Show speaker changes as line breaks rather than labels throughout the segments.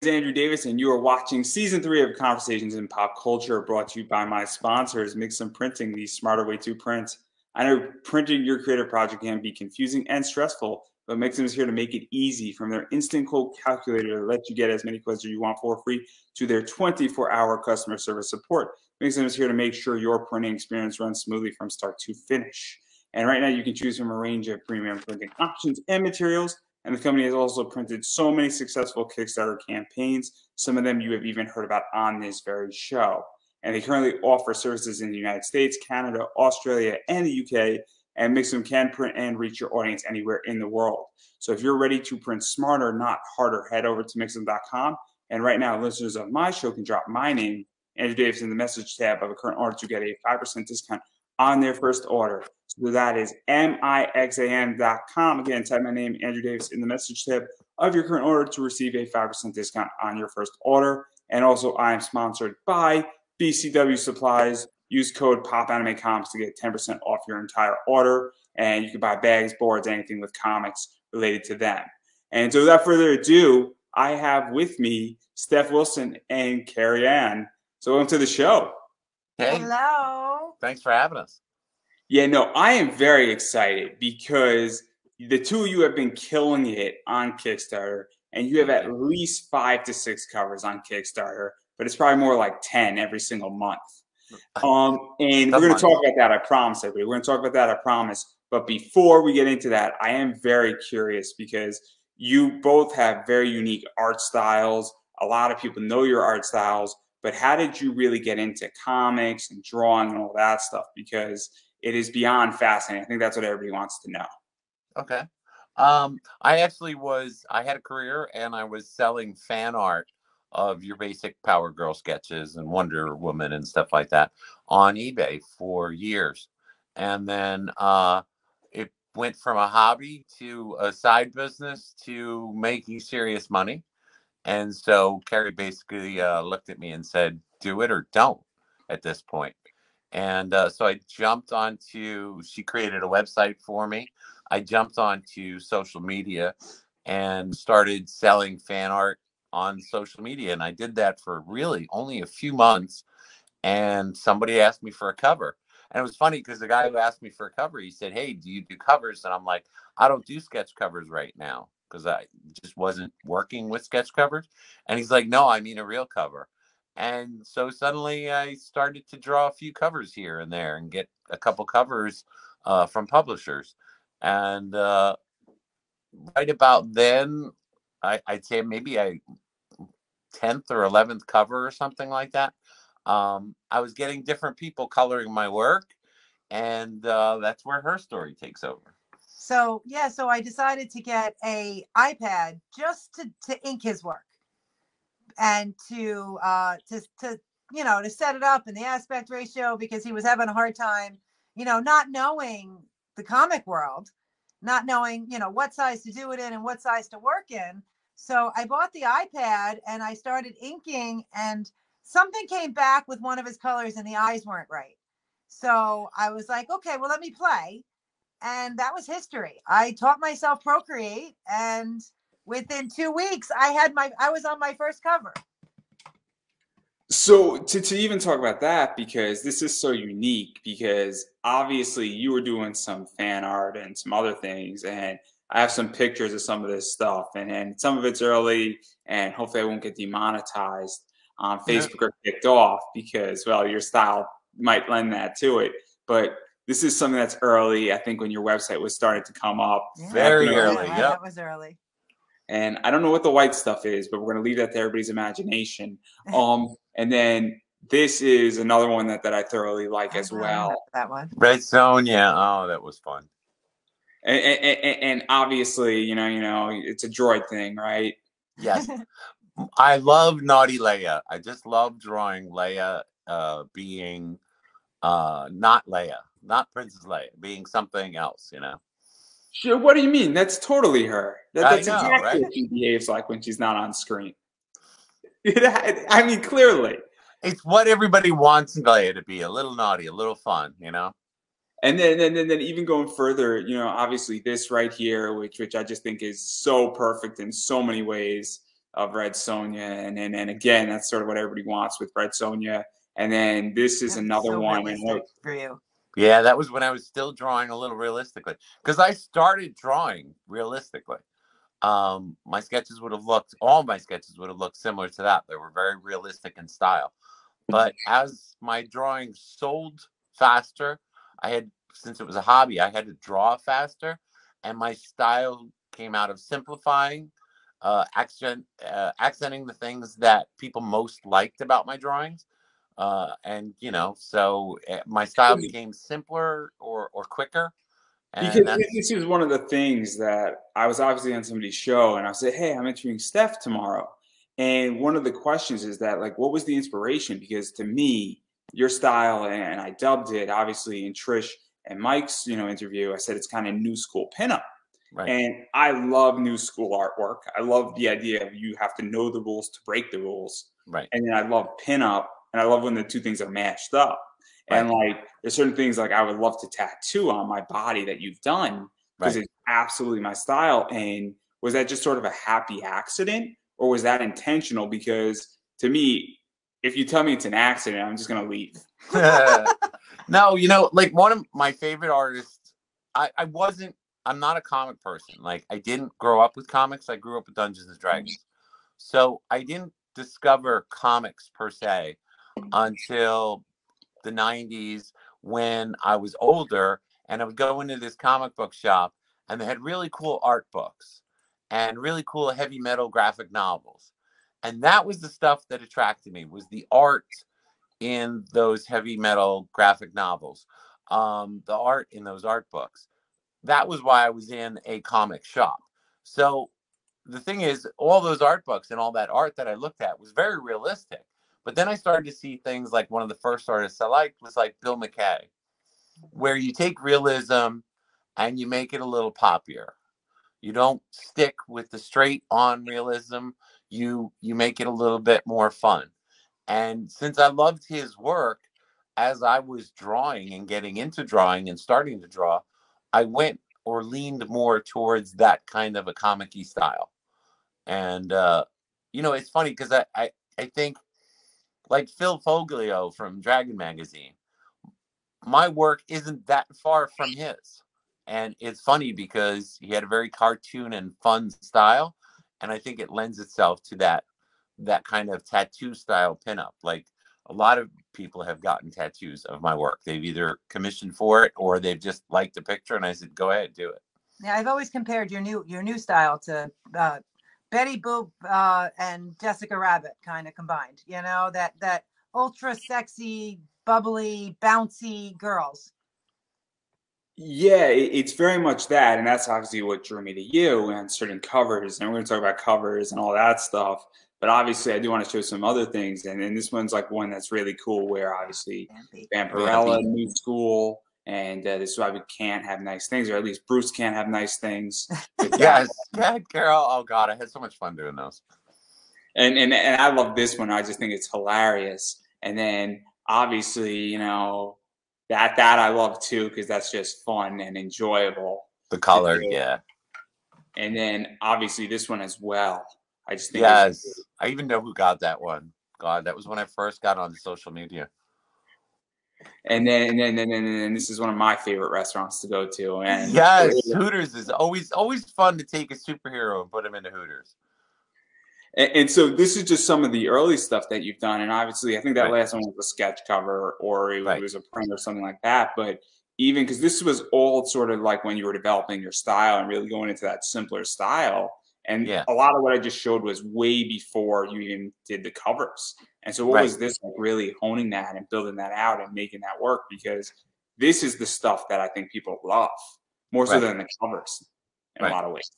Andrew Davis, and you are watching Season 3 of Conversations in Pop Culture, brought to you by my sponsors, Mixum Printing, the smarter way to print. I know printing your creative project can be confusing and stressful, but Mixum is here to make it easy. From their instant quote calculator to let you get as many quotes as you want for free to their 24-hour customer service support, Mixum is here to make sure your printing experience runs smoothly from start to finish. And right now you can choose from a range of premium printing options and materials. And the company has also printed so many successful Kickstarter campaigns, some of them you have even heard about on this very show. And they currently offer services in the United States, Canada, Australia, and the UK. And Mixum can print and reach your audience anywhere in the world. So if you're ready to print smarter, not harder, head over to Mixum.com. And right now, listeners of my show can drop my name, Andrew Davis, in the message tab of a current order to get a 5% discount on their first order. So that is mixam.com. Again, type my name, Andrew Davis, in the message tab of your current order to receive a 5% discount on your first order. And also, I am sponsored by BCW Supplies. Use code POPAnimeComics to get 10% off your entire order. And you can buy bags, boards, anything with comics related to them. And so without further ado, I have with me Stef Wilson and Kerry Anne. So welcome to the show.
Hey.
Hello.
Thanks for having us.
Yeah, no, I am very excited because the two of you have been killing it on Kickstarter, and you have at least 5 to 6 covers on Kickstarter, but it's probably more like 10 every single month. And we're going to talk about that, I promise everybody. We're going to talk about that, I promise. But before we get into that, I am very curious because you both have very unique art styles. A lot of people know your art styles, but how did you really get into comics and drawing and all that stuff? Because it is beyond fascinating. I think that's what everybody wants to know.
Okay. I had a career and I was selling fan art of your basic Power Girl sketches and Wonder Woman and stuff like that on eBay for years. And then it went from a hobby to a side business to making serious money. And so Carrie basically looked at me and said, do it or don't at this point. And so I jumped onto, she created a website for me. I jumped onto social media and started selling fan art on social media. And I did that for really only a few months. And somebody asked me for a cover. And it was funny because the guy who asked me for a cover, he said, hey, do you do covers? And I'm like, I don't do sketch covers right now because I just wasn't working with sketch covers. And he's like, no, I mean a real cover. And so suddenly I started to draw a few covers here and there and get a couple covers from publishers. And right about then, I'd say maybe a 10th or 11th cover or something like that. I was getting different people coloring my work. And that's where her story takes over.
So, yeah, so I decided to get a iPad just to ink his work. And to set it up in the aspect ratio because he was having a hard time, not knowing the comic world, not knowing, what size to do it in and what size to work in. So I bought the iPad and I started inking and something came back with one of his colors and the eyes weren't right. So I was like, okay, well, let me play. And that was history. I taught myself Procreate and within 2 weeks, I was on my first cover.
So to even talk about that, because this is so unique, because obviously you were doing some fan art and some other things, and I have some pictures of some of this stuff, and some of it's early, and hopefully I won't get demonetized on Facebook or kicked off because, well, your style might lend that to it. But this is something that's early. I think when your website was starting to come up.
Very early.
Yeah, that was early.
And I don't know what the white stuff is, but we're going to leave that to everybody's imagination. And then this is another one that I thoroughly like as well.
That one.
Red Zone, yeah. Oh, that was fun.
And obviously, it's a droid thing, right?
Yes. I love Naughty Leia. I just love drawing Leia being not Leia, not Princess Leia, being something else,
Sure, what do you mean? That's totally her. That's
I know,
exactly
right?
what she behaves like when she's not on screen. I mean, clearly.
It's what everybody wants Leia to be, a little naughty, a little fun,
And then even going further, obviously this right here, which I just think is so perfect in so many ways. of Red Sonja, and again, that's sort of what everybody wants with Red Sonja. And then this is
That's
another
so
one.
realistic for you.
Yeah, that was when I was still drawing a little realistically, because I started drawing realistically. My sketches would have looked, all my sketches would have looked similar to that. They were very realistic in style. But as my drawing sold faster, since it was a hobby, I had to draw faster, and my style came out of simplifying, accenting the things that people most liked about my drawings. And so my style became simpler or quicker.
Because
And that's
this is one of the things that I was obviously on somebody's show, and I said, "Hey, I'm interviewing Stef tomorrow." And one of the questions is that, like, what was the inspiration? Because to me, your style, and I dubbed it obviously in Trish and Mike's, interview. I said it's kind of new school pinup,
right.
and I love new school artwork. I love the idea of you have to know the rules to break the rules,
Right.
and then I love pinup, and I love when the two things are matched up. And like, there's certain things like I would love to tattoo on my body that you've done because it's absolutely my style. And was that just sort of a happy accident, or was that intentional? Because to me, if you tell me it's an accident, I'm just gonna leave.
No, like one of my favorite artists, I'm not a comic person. Like, I didn't grow up with comics. I grew up with Dungeons and Dragons. So I didn't discover comics per se until the 90s, when I was older, and I would go into this comic book shop, and they had really cool art books and really cool heavy metal graphic novels. And that was the stuff that attracted me, was the art in those heavy metal graphic novels, the art in those art books. That was why I was in a comic shop. So the thing is, all those art books and all that art that I looked at was very realistic. But then I started to see things like, one of the first artists I liked was like Bill McKay, where you take realism and you make it a little poppier. You don't stick with the straight on realism. You make it a little bit more fun. And since I loved his work, as I was drawing and getting into drawing and starting to draw, I went or leaned more towards that kind of a comic-y style. And it's funny because I think, like Phil Foglio from Dragon Magazine, my work isn't that far from his. And it's funny because he had a very cartoon and fun style, and I think it lends itself to that kind of tattoo style pinup. Like, a lot of people have gotten tattoos of my work. They've either commissioned for it or they've just liked the picture, and I said, go ahead, do it.
Yeah, I've always compared your new style to Betty Boop and Jessica Rabbit kind of combined. That ultra sexy, bubbly, bouncy girls.
Yeah, it's very much that, and that's obviously what drew me to you and certain covers. And we're going to talk about covers and all that stuff. But obviously, I do want to show some other things, and this one's like one that's really cool. Where obviously, Vampirella, new school, and this is why we can't have nice things, or at least Bruce can't have nice things.
Yes, Carol. Oh God, I had so much fun doing those.
And I love this one. I just think it's hilarious. And then obviously, that I love too, because that's just fun and enjoyable.
The color, yeah.
And then obviously this one as well. I just think
yes, I even know who got that one. God, that was when I first got on social media.
And then this is one of my favorite restaurants to go to. And
yes, Hooters is always fun to take a superhero and put him into Hooters.
And so this is just some of the early stuff that you've done. And obviously, I think that last one was a sketch cover, or it was a print or something like that. But even because this was all sort of like when you were developing your style and really going into that simpler style. And a lot of what I just showed was way before you even did the covers. And so what was this like, really honing that and building that out and making that work? Because this is the stuff that I think people love more so than the covers in a lot of ways.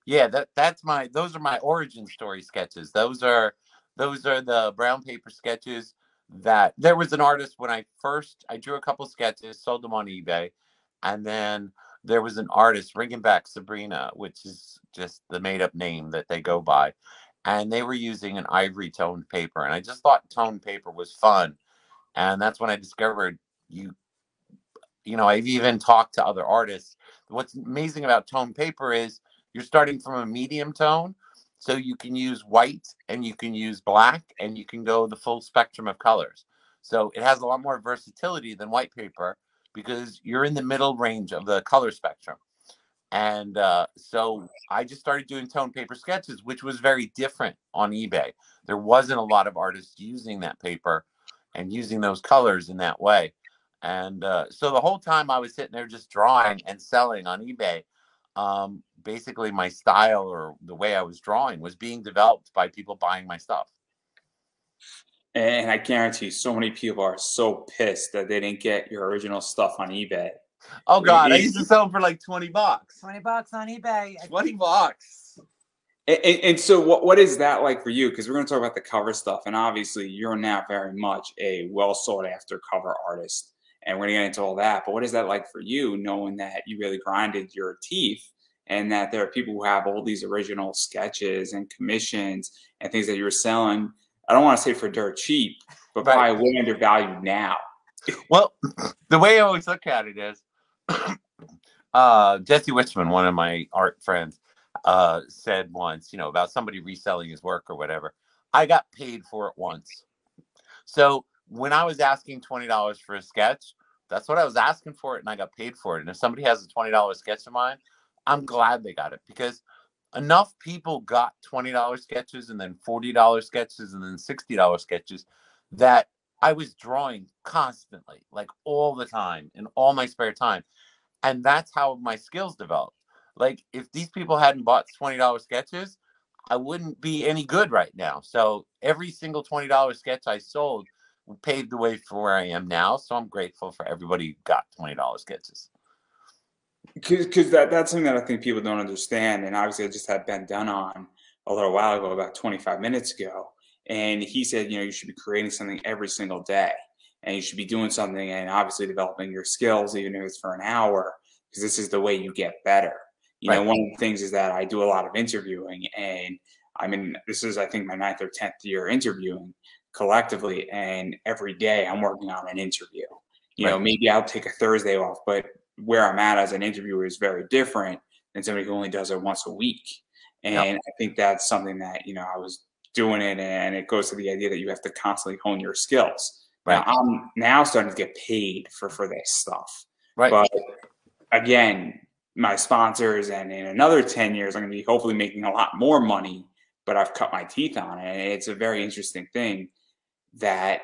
Yeah, those are my origin story sketches. Those are the brown paper sketches. That there was an artist when I drew a couple sketches, sold them on eBay, and then there was an artist, Ringenback Sabrina, which is just the made up name that they go by, and they were using an ivory toned paper, and I just thought toned paper was fun, and that's when I discovered I've even talked to other artists. What's amazing about toned paper is you're starting from a medium tone, So you can use white and you can use black and you can go the full spectrum of colors. So it has a lot more versatility than white paper because you're in the middle range of the color spectrum. And so I just started doing tone paper sketches, which was very different on eBay. There wasn't a lot of artists using that paper and using those colors in that way. And so the whole time I was sitting there just drawing and selling on eBay, basically my style or the way I was drawing was being developed by people buying my stuff.
And I guarantee you, so many people are so pissed that they didn't get your original stuff on eBay.
Oh God, I used to sell them for like $20.
$20 on eBay.
$20.
And so what is that like for you? Because we're going to talk about the cover stuff. And obviously, you're now very much a well sought after cover artist. And we're going to get into all that. But what is that like for you, knowing that you really grinded your teeth and that there are people who have all these original sketches and commissions and things that you're selling? I don't want to say for dirt cheap, but probably way undervalued now.
Well, the way I always look at it is Jesse Wichman, one of my art friends, said once, about somebody reselling his work or whatever, I got paid for it once. So when I was asking $20 for a sketch, that's what I was asking for it, and I got paid for it. And if somebody has a $20 sketch of mine, I'm glad they got it, because enough people got $20 sketches and then $40 sketches and then $60 sketches that I was drawing constantly, like all the time, in all my spare time. And that's how my skills developed. Like, if these people hadn't bought $20 sketches, I wouldn't be any good right now. So every single $20 sketch I sold paved the way for where I am now. So I'm grateful for everybody who got $20 sketches.
Because that's something that I think people don't understand. And obviously, I just had Ben Dunn on a little while ago, about 25 minutes ago. And he said, you should be creating something every single day. And you should be doing something and obviously developing your skills, even if it's for an hour, because this is the way you get better. One of the things is that I do a lot of interviewing, and this is, I think, my 9th or 10th year interviewing collectively. And every day I'm working on an interview. Maybe I'll take a Thursday off, but where I'm at as an interviewer is very different than somebody who only does it once a week. And I think that's something that, I was doing it, and it goes to the idea that you have to constantly hone your skills. Now, I'm now starting to get paid for this stuff. But again, my sponsors, and in another 10 years, I'm going to be hopefully making a lot more money, but I've cut my teeth on it. And it's a very interesting thing that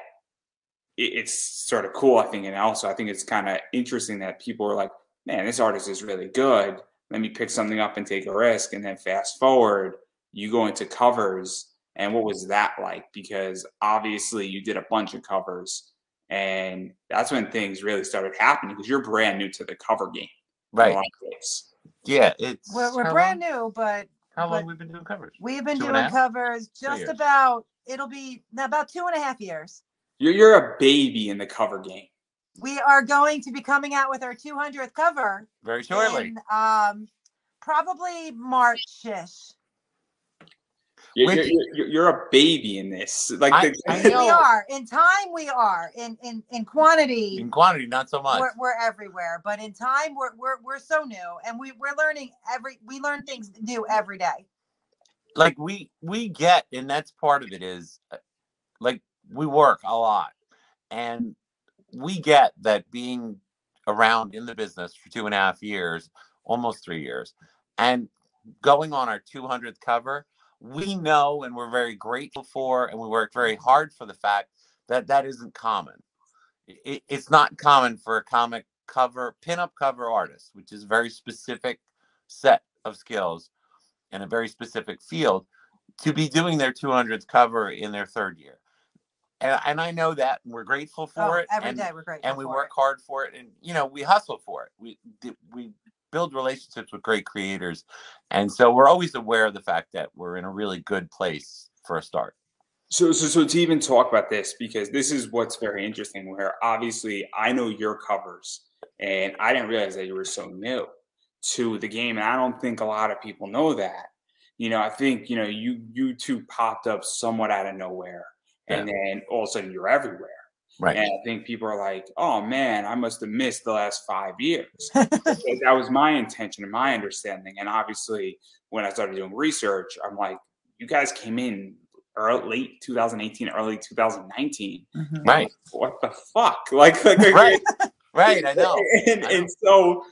it's sort of cool, I think. And also, I think it's kind of interesting that people are like, man, this artist is really good. Let me pick something up and take a risk. And then fast forward, you go into covers. And what was that like? Because obviously you did a bunch of covers, and that's when things really started happening, because you're brand new to the cover game.
Right. Yeah,
we're brand new, but
how long we've been doing covers?
We've been doing covers just about, it'll be about 2.5 years.
You're a baby in the cover game.
We are going to be coming out with our 200th cover
very shortly.
Probably March-ish.
You're a baby in this. Like
I know. We are. In time, we are. In quantity.
In quantity, not so much.
We're everywhere, but in time, we're so new, and we're learning we learn things new every day.
Like we get, and that's part of it, is like we work a lot, and we get that being around in the business for 2.5 years, almost 3 years, and going on our 200th cover. We know, and we're very grateful for, and we work very hard for the fact that isn't common. It's not common for a comic cover, pinup cover artist, which is a very specific set of skills and a very specific field, to be doing their 200th cover in their 3rd year. And I know that, and we're grateful for it.
Every day we're grateful,
and we work hard for it, and we hustle for it. We build relationships with great creators, and so we're always aware of the fact that we're in a really good place for a start.
So to even talk about this, because this is what's very interesting, where obviously I know your covers, and I didn't realize that you were so new to the game, and I don't think a lot of people know that. I think you two popped up somewhat out of nowhere, and then all of a sudden you're everywhere.
Right.
And I think people are like, oh man, I must have missed the last 5 years. That was my intention and my understanding. And obviously when I started doing research, I'm like, you guys came in late 2018, early 2019.
Right.
What the fuck? Like
Right. Right. I know.
And so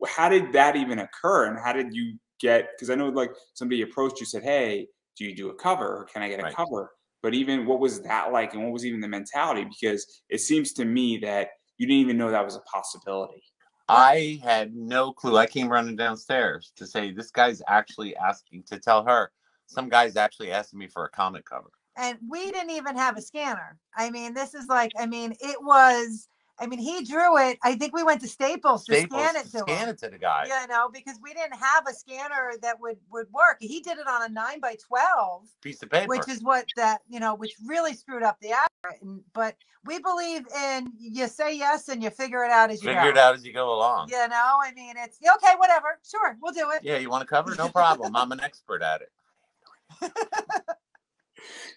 how did that even occur? And how did you get, because I know like somebody approached you, said, hey, do you do a cover or can I get a cover? But even what was that like, and what was even the mentality? Because it seems to me that you didn't even know that was a possibility.
I had no clue. I came running downstairs to say, this guy's actually asking, to tell her, some guy's actually asking me for a comic cover.
And we didn't even have a scanner. I mean, this is like, I mean, it was, I mean, he drew it. I think we went to Staples to scan it to him.
To the guy.
You know, because we didn't have a scanner that would work. He did it on a 9x12
piece of paper,
which is what that, you know, which really screwed up the accurate. But we believe in, you say yes and you figure it out as you go.
Figure it out as you go along.
You know, I mean, it's okay, whatever. Sure, we'll do it.
Yeah, you want to cover? No problem. I'm an expert at it.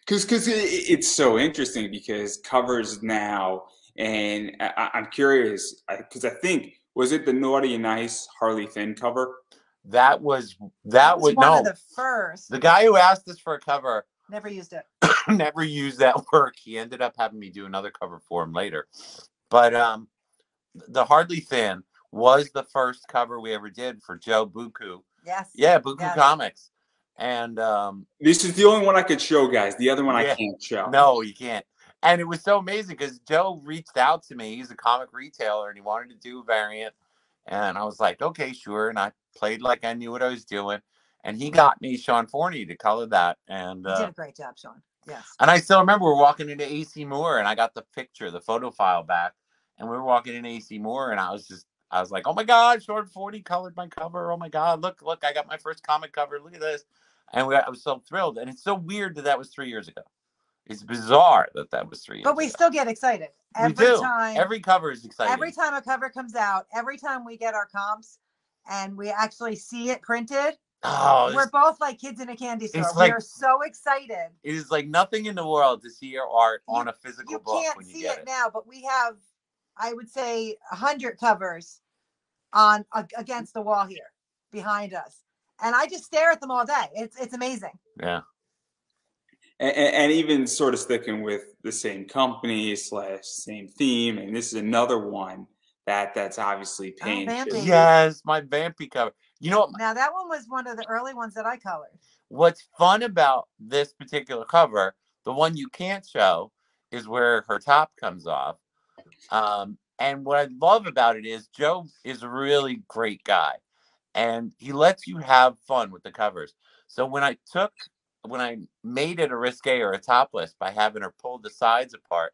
Because it's so interesting because covers now, and I'm curious because I think, was it the Naughty and Nice Harley Finn cover?
That was one of the first.
The guy who asked us for a cover
never used it.
Never used that work. He ended up having me do another cover for him later. But the Harley Finn was the first cover we ever did for Joe Buku.
Yes.
Yeah, Buku Comics. And
this is the only one I could show, guys. The other one I can't show.
No, you can't. And it was so amazing because Joe reached out to me. He's a comic retailer and he wanted to do a variant. And I was like, okay, sure. And I played like I knew what I was doing. And he got me Sean Forney to color that. And
you did a great job, Sean. Yes.
And I still remember we're walking into AC Moore and I got the picture, the photo file back. And we were walking in AC Moore and I was like, oh my God, Sean Forney colored my cover. Oh my God, look, I got my first comic cover. Look at this. And I was so thrilled. And it's so weird that was 3 years ago. It's bizarre that was 3 years ago.
But we still get excited. Every time.
Every cover is exciting.
Every time a cover comes out, every time we get our comps and we actually see it printed, we're both like kids in a candy store. We are so excited.
It is like nothing in the world to see your art on a physical book.
You can't see it now, but we have, I would say, 100 covers on against the wall here behind us. And I just stare at them all day. It's amazing.
Yeah.
And even sort of sticking with the same company / same theme, and this is another one that's obviously paint.
Yes, my Vampy cover. You know,
now that one was one of the early ones that I colored.
What's fun about this particular cover, the one you can't show, is where her top comes off. And what I love about it is Joe is a really great guy, and he lets you have fun with the covers. So when I made it a risque or a topless by having her pull the sides apart,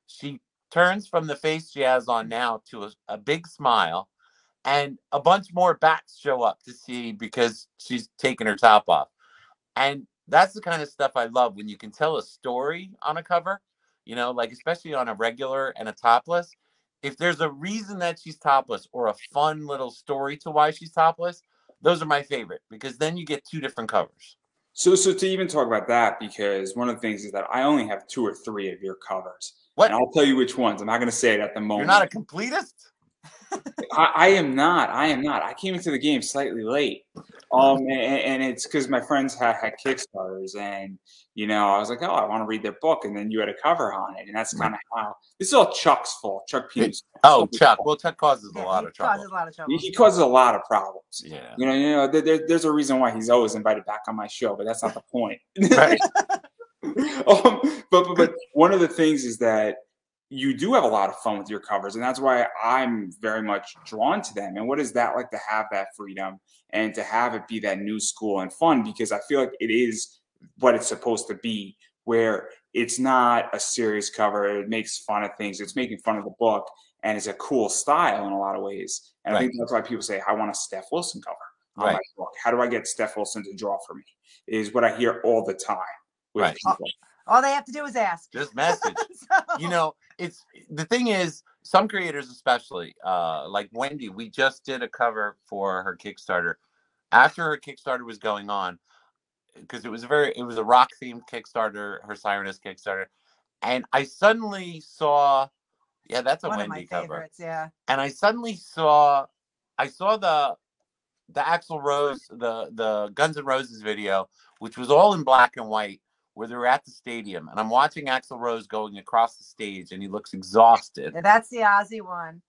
she turns from the face she has on now to a big smile, and a bunch more bats show up to see because she's taken her top off. And that's the kind of stuff I love when you can tell a story on a cover, you know, like especially on a regular and a topless. If there's a reason that she's topless or a fun little story to why she's topless, those are my favorite because then you get two different covers.
So to even talk about that, because one of the things is that I only have 2 or 3 of your covers.
What?
And I'll tell you which ones. I'm not going to say it at the moment.
You're not a completist?
I am not. I came into the game slightly late. And it's because my friends had Kickstarters, and you know, I was like, oh, I want to read their book, and then you had a cover on it, and that's kind of how this is all Chuck's fault. Chuck Peter's.
Oh, Chuck. Well, Chuck causes a lot of trouble.
He causes a lot of problems.
Yeah.
You know, there's a reason why he's always invited back on my show, but that's not the point.
Right.
But one of the things is that you do have a lot of fun with your covers, and that's why I'm very much drawn to them. And what is that like to have that freedom and to have it be that new school and fun? Because I feel like it is what it's supposed to be, where it's not a serious cover. It makes fun of things. It's making fun of the book, and it's a cool style in a lot of ways. And I think that's why people say, I want a Stef Wilson cover on my book. How do I get Stef Wilson to draw for me? Is what I hear all the time with people.
All they have to do is ask.
Just message. You know, the thing is, some creators especially, like Wendy, we just did a cover for her Kickstarter. After her Kickstarter was going on, because it was a rock themed Kickstarter, her Sireness Kickstarter, and I suddenly saw, that's a
one
Wendy
of my
cover.
Favorites, yeah.
And I saw the the Axl Rose, the Guns N' Roses video, which was all in black and white, where they were at the stadium, and I'm watching Axl Rose going across the stage, and he looks exhausted.
Yeah, that's the Ozzy one.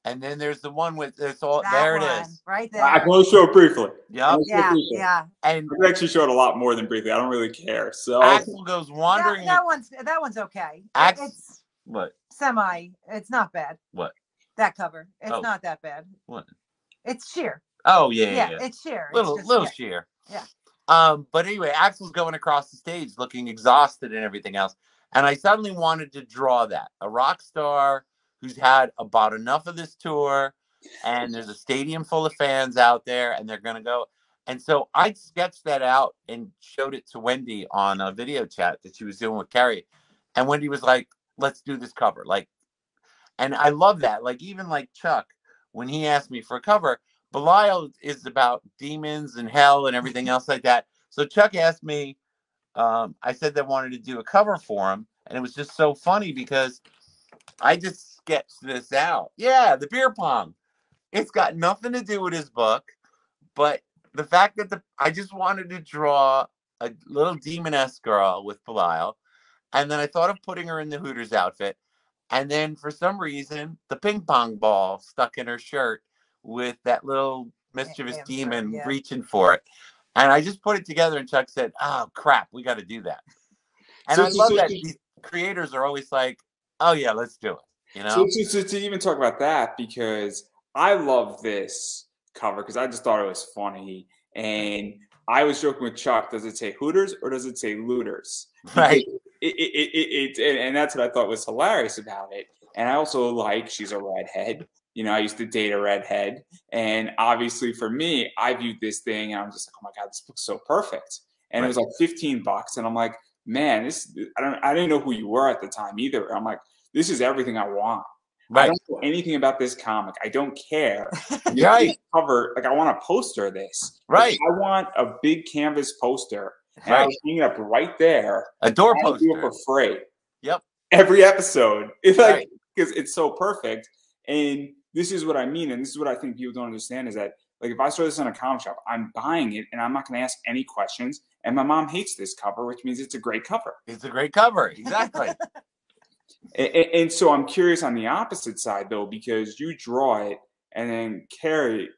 And then there's the one with it's all
That
there.
one,
It is
right there.
I can only show it briefly.
Yep.
Yeah.
And
I actually showed a lot more than briefly. I don't really care. So
Axl goes wandering.
That one's okay. It's
what?
Semi. It's not bad.
What?
That cover. It's not that bad.
What?
It's sheer.
Oh yeah.
It's sheer.
Little sheer.
Yeah.
But anyway, Axl's going across the stage looking exhausted and everything else. And I suddenly wanted to draw that. A rock star who's had about enough of this tour, and there's a stadium full of fans out there, and they're going to go. And so I sketched that out and showed it to Wendy on a video chat that she was doing with Kerry. And Wendy was like, let's do this cover. Like, and I love that. Like, even like Chuck, when he asked me for a cover, Belial is about demons and hell and everything else like that. So Chuck asked me, I said that I wanted to do a cover for him. And it was just so funny because I just sketched this out. Yeah, the beer pong. It's got nothing to do with his book. But the fact that I just wanted to draw a little demon-esque girl with Belial. And then I thought of putting her in the Hooters outfit. And then for some reason, the ping pong ball stuck in her shirt with that little mischievous demon reaching for it. And I just put it together, and Chuck said, oh, crap, we got to do that. And I love that these creators are always like, oh, yeah, let's do it. You know?
So to even talk about that, because I love this cover because I just thought it was funny. And I was joking with Chuck, does it say Hooters or does it say Looters?
Right.
And that's what I thought was hilarious about it. And I also like she's a redhead. You know, I used to date a redhead. And obviously for me, I viewed this thing and I'm just like, oh my God, this looks so perfect. And it was like $15. And I'm like, man, I didn't know who you were at the time either. I'm like, this is everything I want. Right. I don't know anything about this comic. I don't care.
Right.
Cover, like I want a poster of this.
Right.
Like, I want a big canvas poster. And I was hanging up right there.
A door poster.
Do it for free.
Yep.
Every episode. It's like, because it's so perfect. And this is what I mean. And this is what I think people don't understand is that, like, if I saw this in a comic shop, I'm buying it and I'm not going to ask any questions. And my mom hates this cover, which means it's a great cover.
It's a great cover. Exactly.
And so I'm curious on the opposite side, though, because you draw it and then Kerry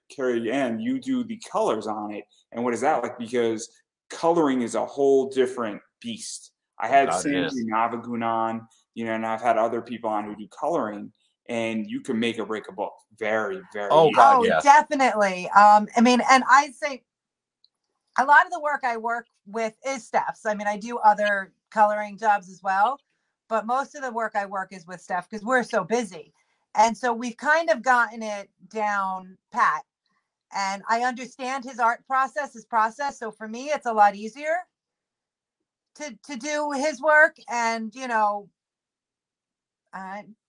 Anne, you do the colors on it. And what is that like? Because coloring is a whole different beast. I had Sanju Navagun on, you know, and I've had other people on who do coloring, and you can make or break a book very, very easily.
God, yes.
Definitely. I mean, and I'd say a lot of the work I work with is Stef's. I mean, I do other coloring jobs as well, but most of the work I work is with Stef because we're so busy. And so we've kind of gotten it down pat. And I understand his art process, So for me, it's a lot easier to do his work. And, you know,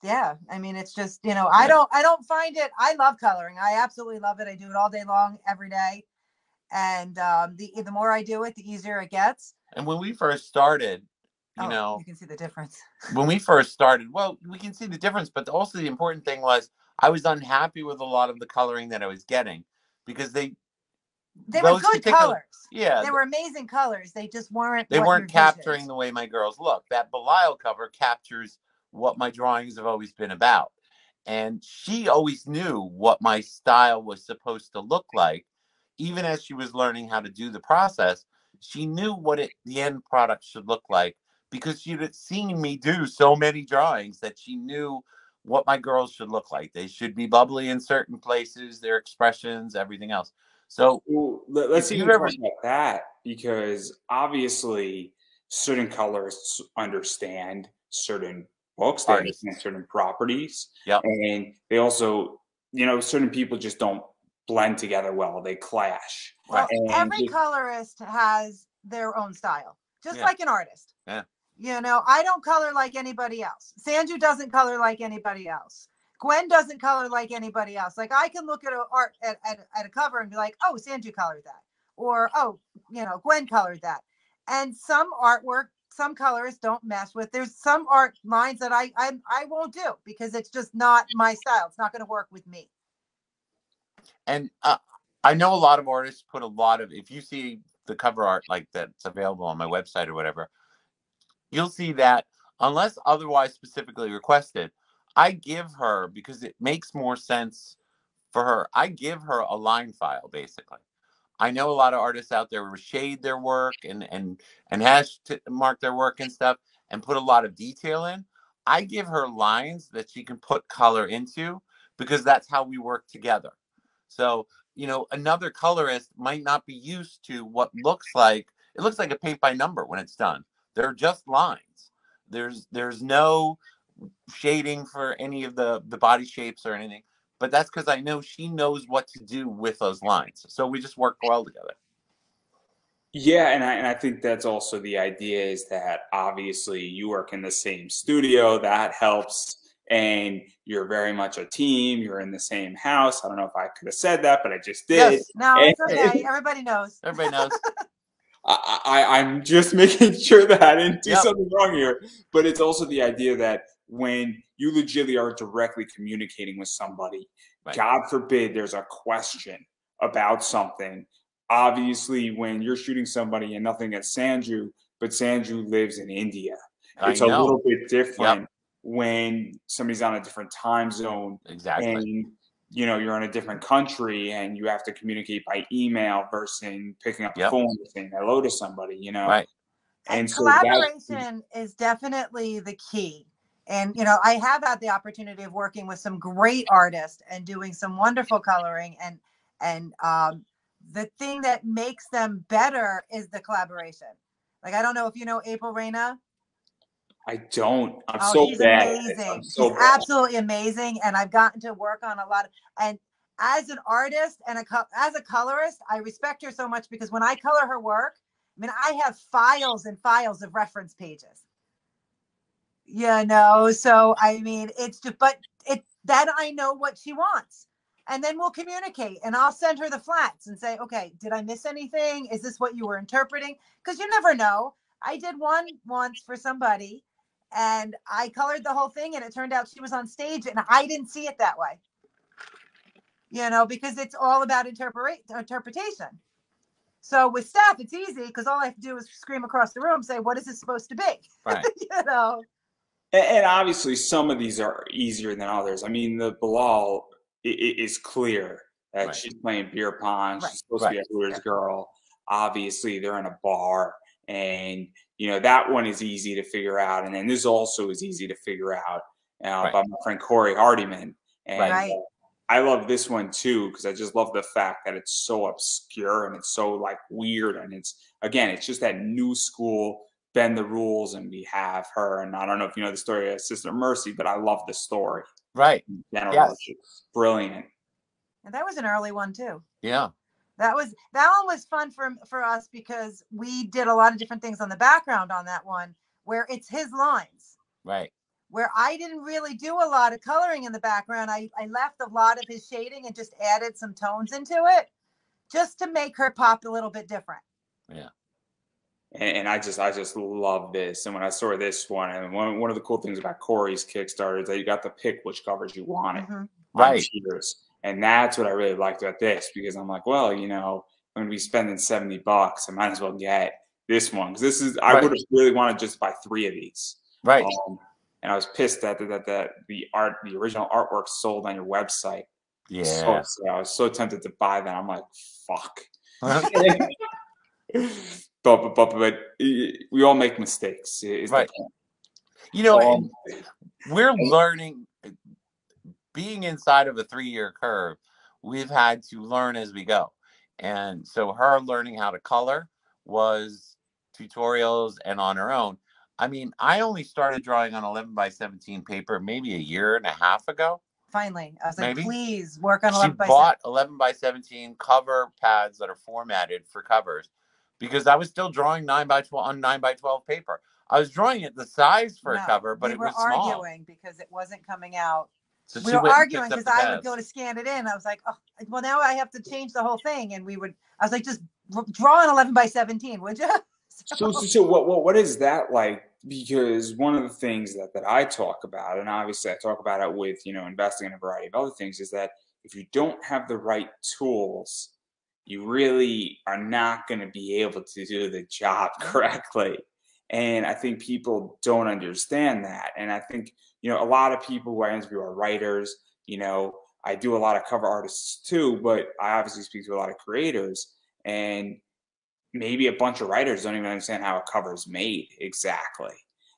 yeah, I mean, it's just, you know, I don't find it. I love coloring. I absolutely love it. I do it all day long, every day. And the more I do it, the easier it gets.
And when we first started, you know,
you can see the difference.
When we first started, well, we can see the difference, but also the important thing was I was unhappy with a lot of the coloring that I was getting because they
were good colors.
Yeah.
They were amazing colors. They just weren't.
They weren't capturing the way my girls look. That Belial cover captures what my drawings have always been about. And she always knew what my style was supposed to look like. Even as she was learning how to do the process, she knew what the end product should look like because she had seen me do so many drawings that she knew what my girls should look like. They should be bubbly in certain places, their expressions, everything else. So
let's even talk about that, because obviously certain colorists understand certain books, they understand certain properties, and they also, you know, certain people just don't blend together well. They clash.
Well, every colorist has their own style, just like an artist.
Yeah.
You know, I don't color like anybody else. Sanju doesn't color like anybody else. Gwen doesn't color like anybody else. Like I can look at at a cover and be like, oh, Sanju colored that. Or, oh, you know, Gwen colored that. And some artwork, some colorists don't mess with. There's some art lines that I won't do because it's just not my style. It's not going to work with me.
And I know a lot of artists put a lot of, if you see the cover art like that's available on my website or whatever, you'll see that unless otherwise specifically requested, I give her, because it makes more sense for her, I give her a line file basically. I know a lot of artists out there who shade their work and hash mark their work and stuff and put a lot of detail in. I give her lines that she can put color into because that's how we work together. So, you know, another colorist might not be used to what looks like, it looks like a paint by number when it's done. They're just lines. There's no shading for any of the body shapes or anything. But that's because I know she knows what to do with those lines. So we just work well together.
Yeah, and I think that's also the idea is that obviously you work in the same studio, that helps, and you're very much a team. You're in the same house. I don't know if I could have said that, but I just did.
Yes.
No,
And
it's okay. Everybody knows.
Everybody knows.
I'm just making sure that I didn't do
Yep.
something wrong here. But it's also the idea that when you legitimately are directly communicating with somebody,
Right.
God forbid there's a question about something. Obviously, when you're shooting somebody and nothing against Sanju, but Sanju lives in India.
I
It's a
know.
little bit different
Yep.
when somebody's on a different time zone
Exactly.
and you know you're in a different country and you have to communicate by email versus picking up the
Yep.
phone and saying hello to somebody, you know.
Right.
And
So that
collaboration is definitely the key. And, you know, I have had the opportunity of working with some great artists and doing some wonderful coloring. And the thing that makes them better is the collaboration. Like, I don't know if you know April Reyna.
I don't. I'm
Oh,
so
she's
bad at this.
amazing.
I'm
She's
so bad.
absolutely amazing. And I've gotten to work on a lot of, and as an artist and as a colorist, I respect her so much because when I color her work, I mean, I have files and files of reference pages. You know, so I mean, it's just, but it then I know what she wants. And then we'll communicate and I'll send her the flats and say, okay, did I miss anything? Is this what you were interpreting? Because you never know. I did one once for somebody and I colored the whole thing and it turned out she was on stage and I didn't see it that way. You know, because it's all about interpretation. So with Stef, it's easy because all I have to do is scream across the room, say, what is this supposed to be?
Right.
You know.
And obviously, some of these are easier than others. I mean, the Bilal is clear that
Right.
she's playing beer pong.
Right.
She's supposed to be
Right.
a Hooters girl. Obviously, they're in a bar, and you know that one is easy to figure out. And then this also is easy to figure out
Right.
by my friend Corey Hardiman. And
Right.
I love this one too because I just love the fact that it's so obscure and it's so like weird, and it's again, it's just that new school bend the rules, and we have her. And I don't know if you know the story of Sister Mercy, but I love the story
Right.
in general.
Yes.
It's brilliant.
And that was an early one too.
Yeah.
That one was fun for us because we did a lot of different things on the background on that one where it's his lines.
Right.
Where I didn't really do a lot of coloring in the background. I left a lot of his shading and just added some tones into it just to make her pop a little bit different.
Yeah.
And I just love this. And when I saw this one, and one of the cool things about Corey's Kickstarter is that you got to pick which covers you wanted
Mm-hmm.
on
Right.
tiers. And that's what I really liked about this because I'm like, well, you know, I'm gonna be spending $70. I might as well get this one because this is I
Right.
would have really wanted just to buy 3 of these.
Right.
And I was pissed that the original artwork sold on your website.
Yeah.
So I was so tempted to buy that. I'm like, fuck. But we all make mistakes. Is
Right.
the point.
You know, we're learning, being inside of a 3-year curve, we've had to learn as we go. And so her learning how to color was tutorials and on her own. I mean, I only started drawing on 11 by 17 paper maybe a year and a half ago.
Finally, I was like,
Maybe.
please work on
She
11 by
bought 11 by 17 cover pads that are formatted for covers because I was still drawing 9 by 12 on 9 by 12 paper. I was drawing it the size for a cover, but it was small.
We were arguing because it wasn't coming out.
So
We were arguing because I would go to scan it in. I was like, oh, well, now I have to change the whole thing. And I was like, just draw an 11 by 17, would you?
So what is that like? Because one of the things that I talk about, and obviously I talk about it with, you know, investing in a variety of other things, is that if you don't have the right tools, you really are not going to be able to do the job correctly. And I think people don't understand that. And I think, a lot of people who I interview are writers. I do a lot of cover artists too, but I obviously speak to a lot of creators. And maybe a bunch of writers don't even understand how a cover is made exactly.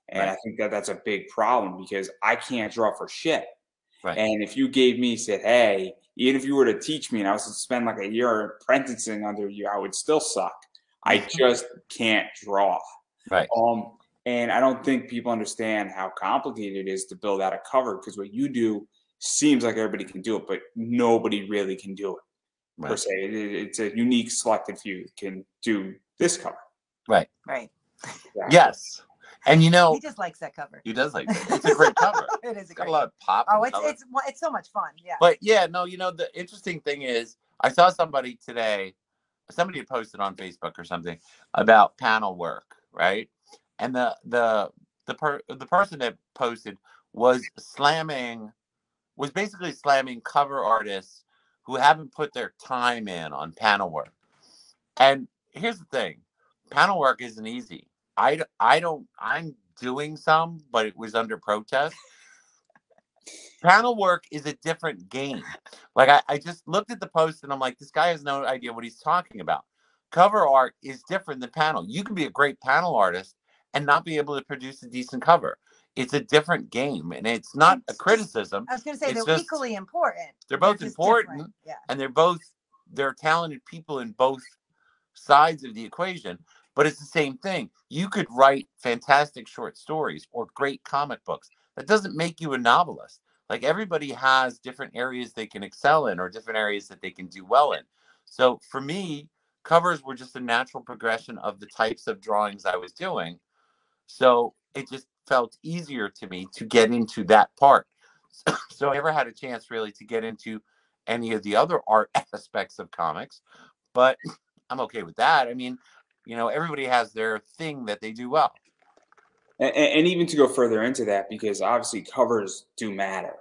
And
Right.
I think that that's a big problem because I can't draw for shit.
Right.
And if you said, hey, even if you were to teach me and I was to spend like a year apprenticing under you, I would still suck. I just can't draw.
Right.
And I don't think people understand how complicated it is to build out a cover, because what you do seems like everybody can do it, but nobody really can do it per se. It's a unique selected few can do this cover.
Right.
Right.
Exactly.
Yes. And
he just likes that cover.
He does like that. It's a great cover.
It is
It's got a lot of pop.
Oh, it's so much fun. Yeah.
But yeah, no, the interesting thing is I saw somebody today, somebody had posted on Facebook or something about panel work, right? And the person that posted was basically slamming cover artists who haven't put their time in on panel work. And here's the thing, panel work isn't easy. I'm doing some, but it was under protest. Panel work is a different game. Like I just looked at the post and I'm like, this guy has no idea what he's talking about. Cover art is different than panel. You can be a great panel artist and not be able to produce a decent cover. It's a different game, and it's not a criticism.
I was going to say they're equally important.
They're both important, and they're talented people in both sides of the equation. But it's the same thing. You could write fantastic short stories or great comic books. That doesn't make you a novelist. Like, everybody has different areas they can excel in or different areas that they can do well in. So for me, covers were just a natural progression of the types of drawings I was doing. So it just felt easier to me to get into that part. So I never had a chance really to get into any of the other art aspects of comics, but I'm okay with that. I mean, everybody has their thing that they do well.
And even to go further into that, because obviously covers do matter.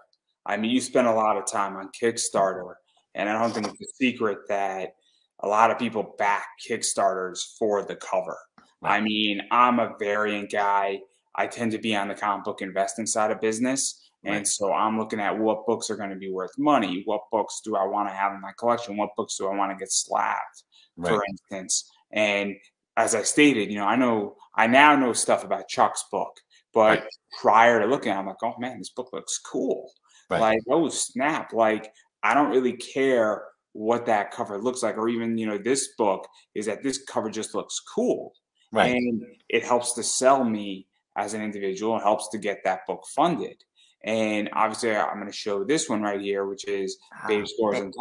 I mean, you spend a lot of time on Kickstarter, and I don't think it's a secret that a lot of people back Kickstarters for the cover. Right. I mean, I'm a variant guy. I tend to be on the comic book investing side of business. And right. So I'm looking at what books are going to be worth money. What books do I want to have in my collection? What books do I want to get slabbed, right. For instance? And as I stated, I now know stuff about Chuck's book, but right. Prior to looking at it, I'm like, oh man, this book looks cool. Right. Like, oh snap. Like, I don't really care what that cover looks like, or even, this book is that this cover just looks cool. Right. And it helps to sell me as an individual. It helps to get that book funded. And obviously I'm going to show this one right here, which is Babes, Scores, and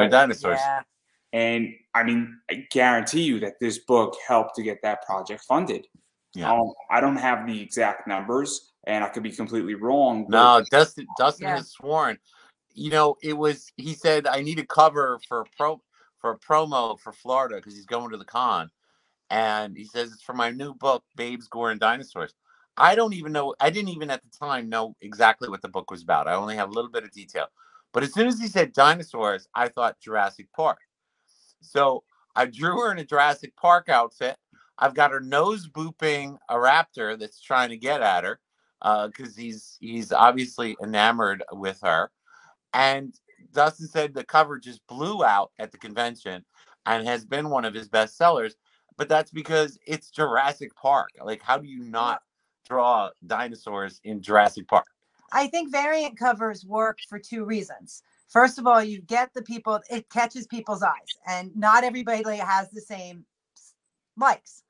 Dinosaurs. Yeah. And I mean, I guarantee you that this book helped to get that project funded. Yeah. I don't have the exact numbers, and I could be completely wrong.
No, Dustin has sworn. He said, I need a cover for a promo for Florida because he's going to the con. And he says it's for my new book, Babes, Gore, and Dinosaurs. I don't even know. I didn't even at the time know exactly what the book was about. I only have a little bit of detail. But as soon as he said dinosaurs, I thought Jurassic Park. So I drew her in a Jurassic Park outfit. I've got her nose booping a raptor that's trying to get at her because he's obviously enamored with her. And Dustin said the cover just blew out at the convention and has been one of his best sellers. But that's because it's Jurassic Park. Like, how do you not draw dinosaurs in Jurassic Park?
I think variant covers work for two reasons. First of all, you get the people, it catches people's eyes, and not everybody has the same likes.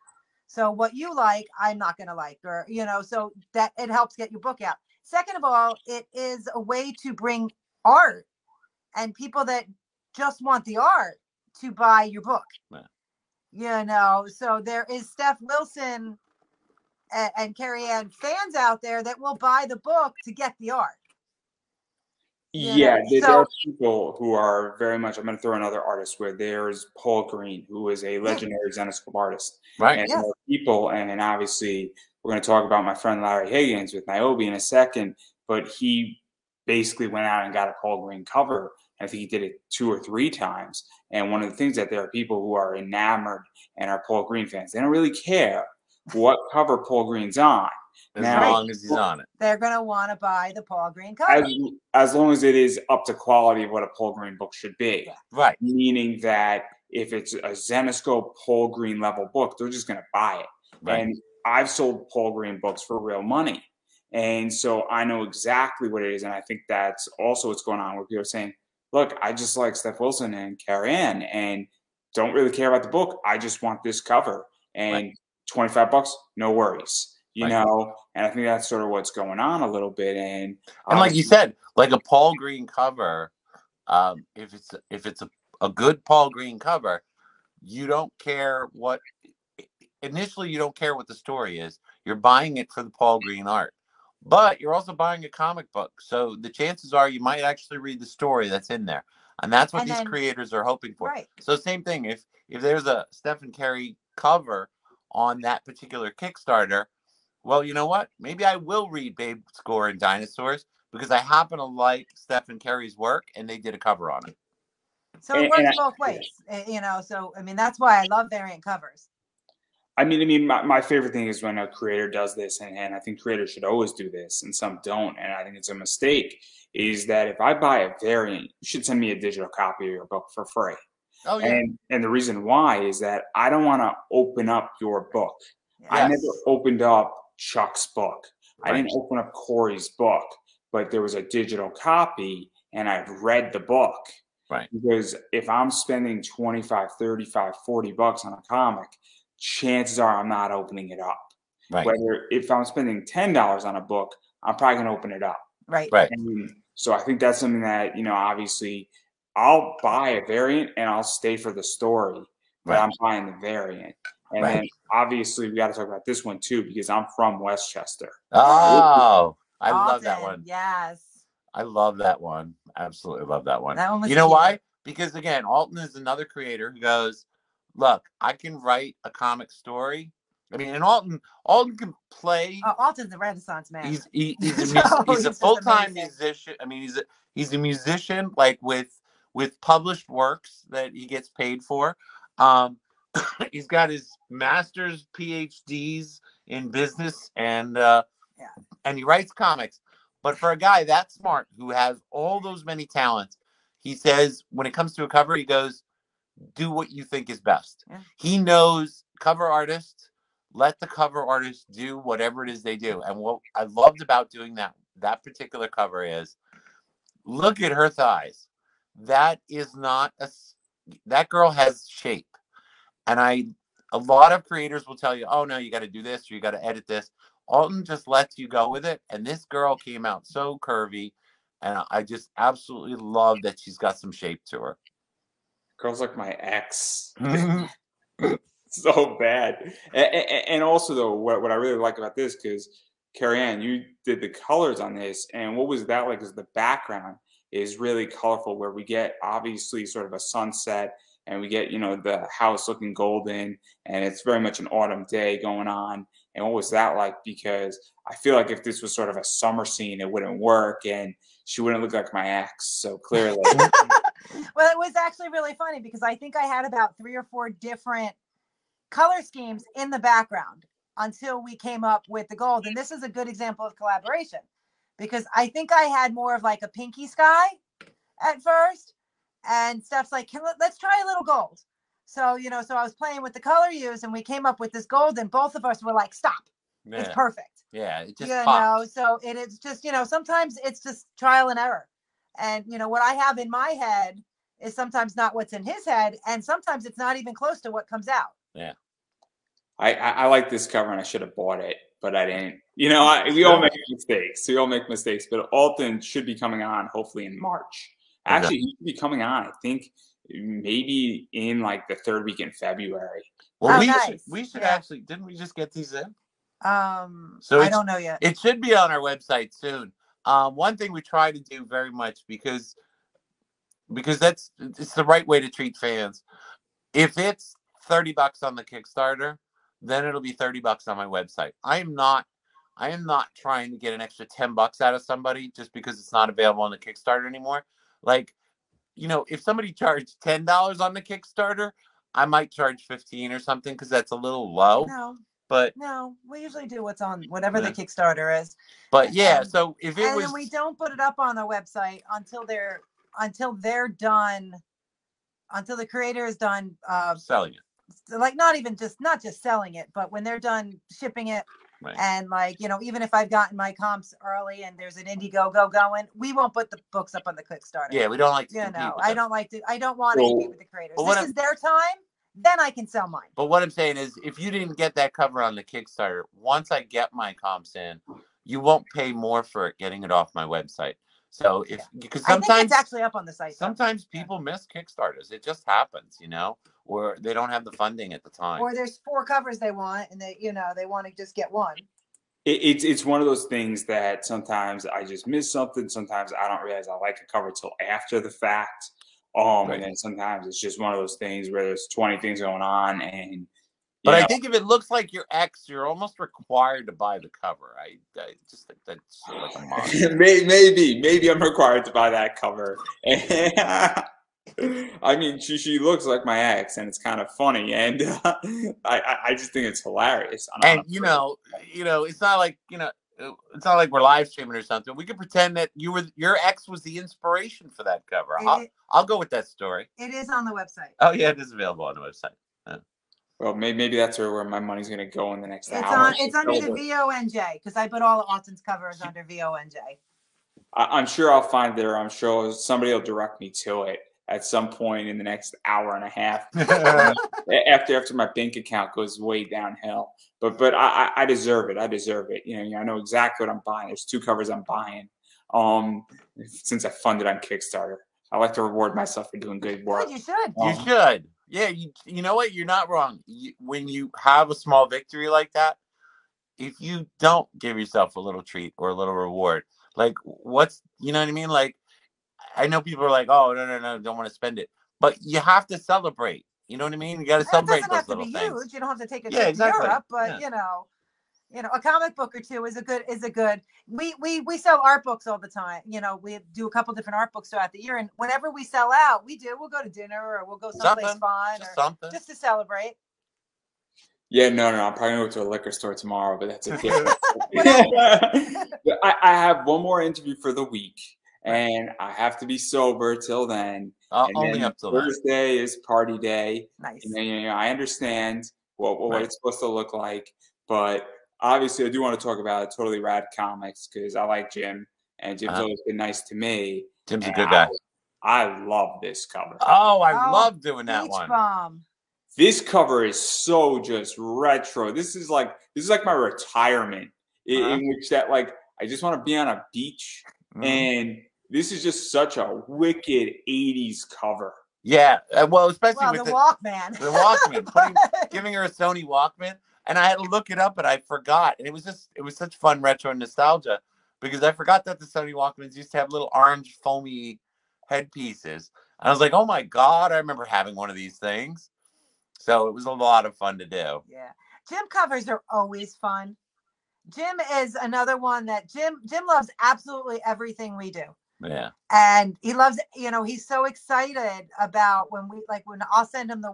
So what you like, I'm not going to like, or, so that it helps get your book out. Second of all, it is a way to bring art and people that just want the art to buy your book. Yeah. So there is Stef Wilson and Kerry Anne fans out there that will buy the book to get the art.
There are people who are very much, I'm going to throw another artist where there's Paul Green, who is a legendary Zenescope artist. Right. And there are people, and obviously we're going to talk about my friend Larry Higgins with Niobe in a second, but he basically went out and got a Paul Green cover I think he did it 2 or 3 times. And one of the things that there are people who are enamored and are Paul Green fans. They don't really care what cover Paul Green's on.
As
Now,
long as he's on it.
They're going to want to buy the Paul Green cover.
as long as it is up to quality of what a Paul Green book should be.
Right.
Meaning that if it's a Zenescope Paul Green level book, they're just going to buy it.
Right.
And I've sold Paul Green books for real money. And so I know exactly what it is. And I think that's also what's going on where people are saying, look, I just like Stef Wilson and Kerry Anne and don't really care about the book. I just want this cover. And $25, no worries. You know, and I think that's sort of what's going on a little bit. And
like you said, like a Paul Green cover, if it's a good Paul Green cover, you don't care what initially you don't care what the story is. You're buying it for the Paul Green art. But you're also buying a comic book. So the chances are you might actually read the story that's in there. And that's what these creators are hoping for.
Right.
So same thing, if there's a Stef and Kerry cover on that particular Kickstarter, well, you know what? Maybe I will read Babe Score and Dinosaurs because I happen to like Stef and Kerry's work and they did a cover on it.
So it works both ways, you know. So, I mean, that's why I love variant covers.
I mean, my favorite thing is when a creator does this, and I think creators should always do this, and some don't, and I think it's a mistake, is that if I buy a variant, you should send me a digital copy of your book for free.
Oh, yeah.
And the reason why is that I don't want to open up your book.
Yes.
I never opened up Chuck's book. I didn't open up Corey's book, but there was a digital copy and I've read the book.
Right.
Because if I'm spending 25, 35, 40 bucks on a comic, chances are I'm not opening it up.
Right.
Whether if I'm spending $10 on a book, I'm probably going to open it up.
Right.
And so I think that's something that, you know, obviously I'll buy a variant and I'll stay for the story, but I'm buying the variant. And then obviously we got to talk about this one too, because I'm from Westchester.
Oh, I love that one.
Yes.
I love that one. Absolutely love that one.
That one was
you know
cute.
why? Because again, Alton is another creator who goes, look, I can write a comic story. I mean, and Alton can play.
Oh, Alton's a Renaissance man.
He's a
He's
full-time musician. I mean, he's a musician like with published works that he gets paid for. He's got his master's, PhDs in business, and he writes comics. But for a guy that smart who has all those many talents, he says when it comes to a cover, he goes, do what you think is best. Yeah. He knows cover artists. Let the cover artists do whatever it is they do. And what I loved about doing that particular cover is, look at her thighs. That girl has shape. And a lot of creators will tell you, oh no, you got to do this or you got to edit this. Alton just lets you go with it. And this girl came out so curvy. And I just absolutely love that she's got some shape to her.
Girls like my ex. So bad. And also, though, what I really like about this, because Kerry Anne, you did the colors on this. And what was that like? Is the background is really colorful, where we get obviously sort of a sunset and we get, you know, the house looking golden, and it's very much an autumn day going on. And what was that like? Because I feel like if this was sort of a summer scene, it wouldn't work, and she wouldn't look like my ex. So clearly.
Well, it was actually really funny because I think I had about 3 or 4 different color schemes in the background until we came up with the gold. And this is a good example of collaboration, because I think I had more of like a pinky sky at first. And Stef's like, let's try a little gold. So, you know, so I was playing with the color use and we came up with this gold, and both of us were like, stop. Yeah. It's perfect.
Yeah. It just
know, so it is just, you know, sometimes it's just trial and error. And, you know, what I have in my head is sometimes not what's in his head. And sometimes it's not even close to what comes out.
Yeah.
I like this cover and I should have bought it, but I didn't. You know, we all make mistakes. We all make mistakes. But Alton should be coming on hopefully in March. Actually, he should be coming on, I think, maybe in like the 3rd week in February.
Well, we should actually, didn't we just get these in?
So I don't know yet.
It should be on our website soon. One thing we try to do very much because it's the right way to treat fans. If it's $30 on the Kickstarter, then it'll be $30 on my website. I am not trying to get an extra $10 out of somebody just because it's not available on the Kickstarter anymore. Like, if somebody charged $10 on the Kickstarter, I might charge 15 or something because that's a little low.
No,
but
no, we usually do what's on whatever the Kickstarter is.
But yeah, so if it was,
and we don't put it up on the website until they're done, until the creator is done
selling it.
Like not just selling it, but when they're done shipping it.
Right.
And like, even if I've gotten my comps early and there's an Indiegogo going, we won't put the books up on the Kickstarter.
Yeah, we don't like to compete with
I don't want to compete with the creators. This is their time, then I can sell mine.
But what I'm saying is, if you didn't get that cover on the Kickstarter, once I get my comps in, you won't pay more for it getting it off my website. So because sometimes
I think it's actually up on the site.
Sometimes people miss Kickstarters. It just happens, or they don't have the funding at the time.
Or there's 4 covers they want, and they want to just get one.
It's one of those things that sometimes I just miss something. Sometimes I don't realize I like a cover till after the fact.
Right.
And then sometimes it's just one of those things where there's 20 things going on, and
but I think if it looks like your ex, you're almost required to buy the cover. I just think that's like a monster.
maybe I'm required to buy that cover. I mean, she looks like my ex, and it's kind of funny, and I just think it's hilarious.
And it's not like it's not like we're live streaming or something. We could pretend that your ex was the inspiration for that cover. I'll go with that story.
It is on the website.
Oh yeah, it is available on the website.
Well, maybe that's where my money's going to go in the next hour.
It's under the VONJ, because I put all of Austin's covers under VONJ.
I'm sure I'll find there. I'm sure somebody will direct me to it at some point in the next hour and a half after my bank account goes way downhill. But I deserve it. I deserve it. I know exactly what I'm buying. There's 2 covers I'm buying. Since I funded on Kickstarter, I like to reward myself for doing good work.
Good, you should.
You should. Yeah, you know what? You're not wrong. When you have a small victory like that, if you don't give yourself a little treat or a little reward, like you know what I mean? Like, I know people are like, oh, no, don't want to spend it. But you have to celebrate. You know what I mean? You got to celebrate those little things. It doesn't have to be huge.
You don't have to take a trip to Europe, but a comic book or 2 is a good. We sell art books all the time. We do a couple different art books throughout the year, and whenever we sell out, we'll go to dinner or we'll go someplace fun just to celebrate.
Yeah, no, I'm probably going to go to a liquor store tomorrow, but that's okay. I have one more interview for the week, and I have to be sober till then.
Only up till
Thursday is party day.
Nice.
And then, I understand what it's supposed to look like, but obviously I do want to talk about Totally Rad Comics because I like Jim, and Jim's always been nice to me.
Jim's a good guy.
I love this cover.
Oh, I love doing that one.
Bomb.
This cover is so just retro. This is like my retirement in which that I just want to be on a beach, and this is just such a wicked 80s cover.
Yeah, well, especially with
the Walkman.
The Walkman, giving her a Sony Walkman, and I had to look it up, and I forgot. And it was such fun retro nostalgia because I forgot that the Sony Walkmans used to have little orange foamy headpieces. And I was like, oh my God, I remember having one of these things. So it was a lot of fun to do.
Yeah. Jim covers are always fun. Jim is another one that Jim loves absolutely everything we do.
Yeah.
And he loves, he's so excited about when I'll send him the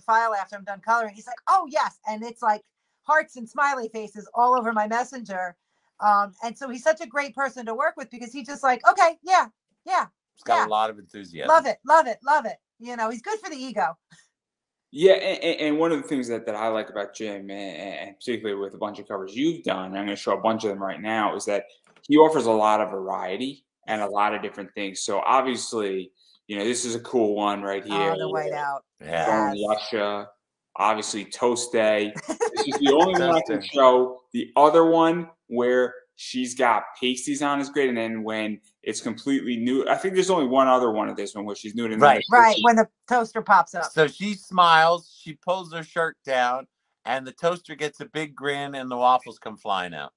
file after I'm done coloring. He's like, oh yes. And it's like hearts and smiley faces all over my messenger. And so he's such a great person to work with because he's just like, okay, yeah.
He's got a lot of enthusiasm.
Love it. He's good for the ego.
Yeah, and one of the things that I like about Jim, and particularly with a bunch of covers you've done, and I'm going to show a bunch of them right now, is that he offers a lot of variety and a lot of different things. So obviously, this is a cool one right here.
Oh, the whiteout.
Yeah.
Luscia, obviously Toast Day. This is the only one I can show. The other one where she's got pasties on is great, and then when it's completely new, I think there's only one other one of this one where she's nude.
Right, when the toaster pops up.
So she smiles, she pulls her shirt down, and the toaster gets a big grin, and the waffles come flying out.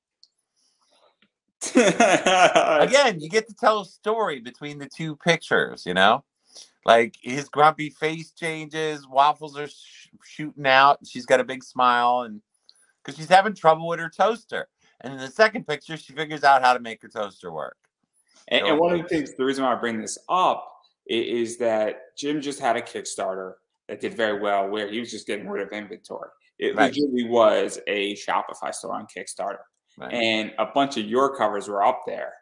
Again, you get to tell a story between the 2 pictures, Like his grumpy face changes, waffles are shooting out, she's got a big smile, and because she's having trouble with her toaster. And in the second picture, she figures out how to make her toaster work.
And one of the things, the reason why I bring this up is that Jim just had a Kickstarter that did very well, where he was just getting rid of inventory. It
Right.
legitimately was a Shopify store on Kickstarter,
Right.
and a bunch of your covers were up there,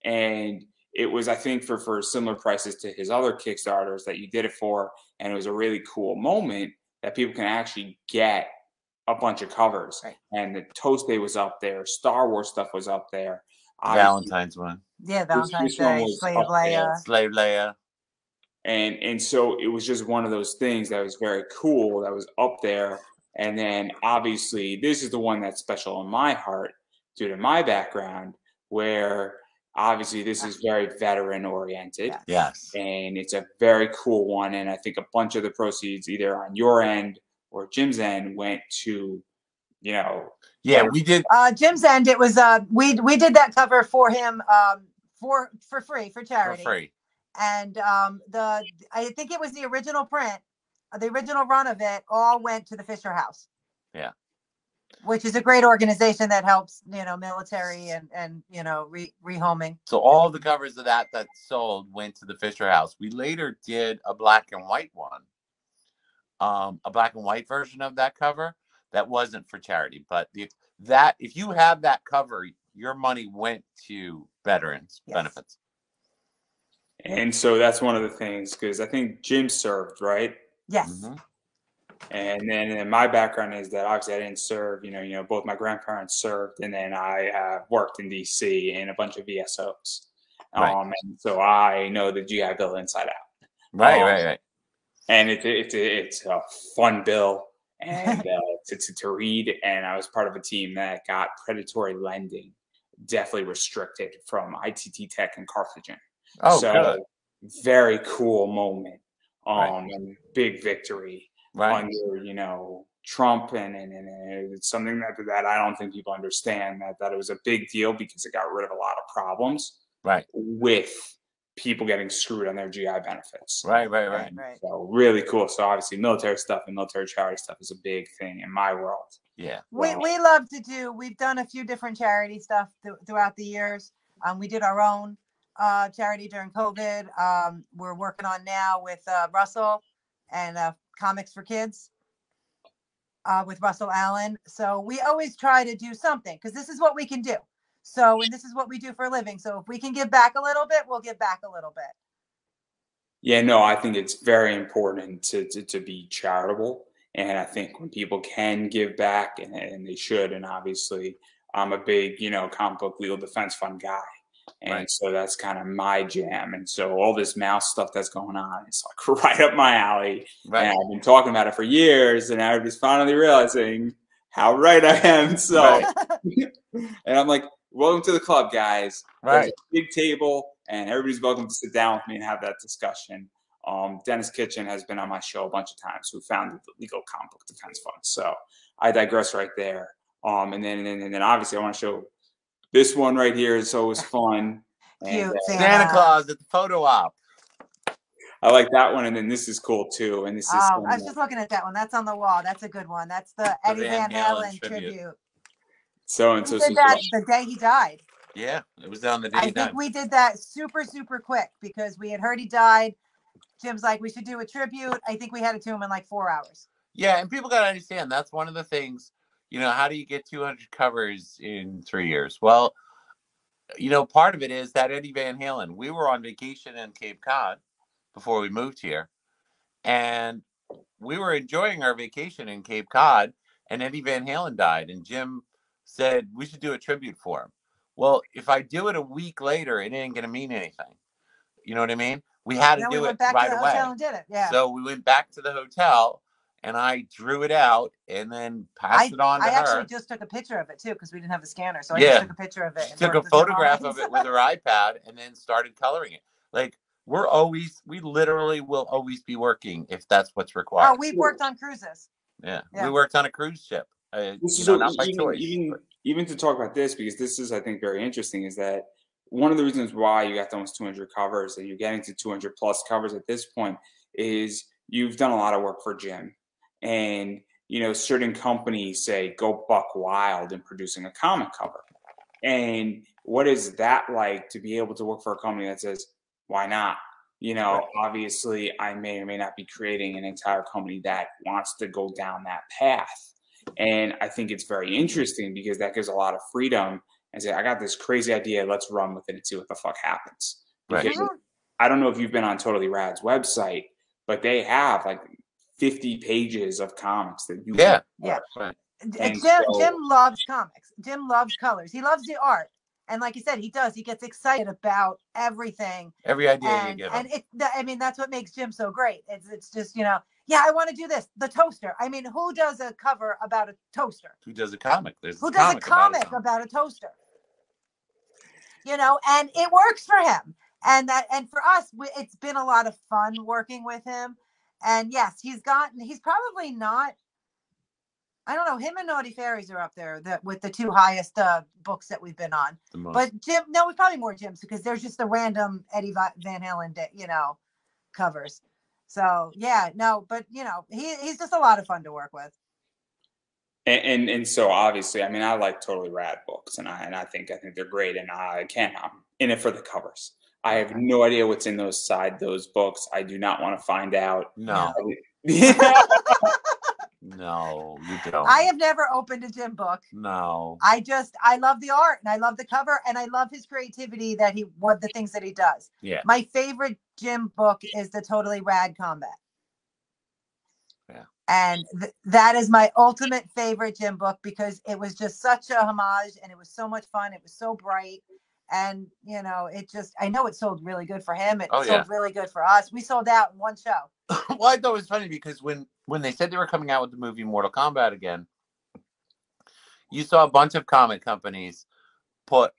and it was, I think, for similar prices to his other Kickstarters that you did it for, and it was a really cool moment that people can actually get a bunch of covers.
Right.
And the Toast Day was up there, Star Wars stuff was up there. Obviously,
Valentine's one.
Yeah, Valentine's
this one
Day,
was
Slave
up there.
Leia.
Slave Leia.
And so it was just one of those things that was very cool that was up there. And then obviously this is the one that's special in my heart due to my background, where obviously this is very veteran oriented.
Yes.
Yes.
And it's a very cool one. And I think a bunch of the proceeds, either on your end or Jim's end, went to, you know.
Yeah, we did.
Jim's end. It was we did that cover for him for free, for charity.
For free.
And I think it was the original print, the original run of it all went to the Fisher House.
Yeah.
Which is a great organization that helps, you know, military and you know, rehoming.
So all the covers of that sold went to the Fisher House. We later did a black and white one, a black and white version of that cover that wasn't for charity. But if you have that cover, your money went to veterans benefits.
And so that's one of the things, because I think Jim served, right?
Yes.
Mm-hmm.
And then my background is that obviously I didn't serve. You know, both my grandparents served, and then I worked in DC in a bunch of VSOs.
Right.
And so I know the GI Bill inside out.
Right.
And it's a fun bill and to read. And I was part of a team that got predatory lending definitely restricted from ITT Tech and Carthagena.
Oh,
so
good.
Very cool moment, and big victory under, you know, Trump, and it's something that I don't think people understand, that it was a big deal because it got rid of a lot of problems, with people getting screwed on their GI benefits.
Right.
So really cool. So obviously military stuff and military charity stuff is a big thing in my world.
Yeah.
We love to do. We've done a few different charity stuff throughout the years. We did our own charity during COVID. We're working on now with Russell and Comics for Kids with Russell Allen. So we always try to do something because this is what we can do. So, and this is what we do for a living. So if we can give back a little bit, we'll give back a little bit.
Yeah, no, I think it's very important to be charitable. And I think when people can give back, and they should, and obviously I'm a big, you know, comic book legal defense fund guy. And so that's kind of my jam. And so all this mouse stuff that's going on, it's like right up my alley. And I've been talking about it for years, and everybody's finally realizing how right I am. So, and I'm like, welcome to the club, guys. There's a big table, and everybody's welcome to sit down with me and have that discussion. Dennis Kitchen has been on my show a bunch of times, who founded the Legal Comic Book Defense Fund. So I digress right there. And then obviously I want to show this one right here. Is always fun.
Cute.
And,
Santa Claus at the photo op.
I like that one. And then this is cool too. And this is.
I was just looking at that one. That's on the wall. That's a good one. That's the Eddie Van Halen tribute.
So
we did that the day he died.
Yeah, it was on the day he died.
I think we did that super quick because we had heard he died. Jim's like, we should do a tribute. I think we had it to him in like 4 hours.
Yeah, and people got to understand that's one of the things. You know, how do you get 200 covers in 3 years? Well, you know, part of it is that Eddie Van Halen. We were on vacation in Cape Cod before we moved here, and we were enjoying our vacation in Cape Cod, and Eddie Van Halen died, and Jim said we should do a tribute for him. Well, if I do it a week later, it ain't gonna mean anything. You know what I mean? We had to do it right away.
And did it. Yeah.
So we went back to the hotel, and I drew it out and then passed it on to her.
I actually just took a picture of it too because we didn't have a scanner, so I just took a picture of it.
She took a photograph of it with her iPad and then started coloring it. Like we literally will always be working if that's what's required.
Oh, we've worked on cruises.
Yeah. We worked on a cruise ship. Not by choice.
Even to talk about this, because this is, I think, very interesting, is that one of the reasons why you got almost 200 covers and you're getting to 200 plus covers at this point is you've done a lot of work for Jim. And, you know, certain companies say, go buck wild in producing a comic cover. And what is that like to be able to work for a company that says, why not? Obviously I may or may not be creating an entire company that wants to go down that path. And I think it's very interesting because that gives a lot of freedom and say, I got this crazy idea, let's run with it and see what the fuck happens.
Right.
Because I don't know if you've been on Totally Rad's website, but they have like 50 pages of comics that you
Yeah.
can
Right.
And Jim loves comics. Jim loves colors. He loves the art. And like you said, he does. He gets excited about everything.
Every idea you give him.
And that's what makes Jim so great. It's just, yeah, I want to do this. The toaster. I mean, who does a cover about a toaster?
Who does a comic?
Who does a comic about a toaster? And it works for him. And for us, it's been a lot of fun working with him. And yes, he's probably not, I don't know, him and Naughty Fairies are up there with the two highest books that we've been on. But Jim, no, it's probably more Jim's because there's just the random Eddie Van Halen, covers. So yeah, no, but he's just a lot of fun to work with.
And so obviously, I mean, I like Totally Rad books, and I think they're great, and I'm in it for the covers. I have no idea what's in those books. I do not want to find out.
No. No, you don't.
I have never opened a Jim book.
No.
I love the art and I love the cover and I love his creativity the things that he does.
Yeah.
My favorite Jim book is the Totally Rad Combat.
Yeah.
And that is my ultimate favorite Jim book because it was just such a homage and it was so much fun. It was so bright. And, I know it sold really good for him. It sold really good for us. We sold out in one show.
Well, I thought it was funny because when they said they were coming out with the movie Mortal Kombat again, you saw a bunch of comic companies put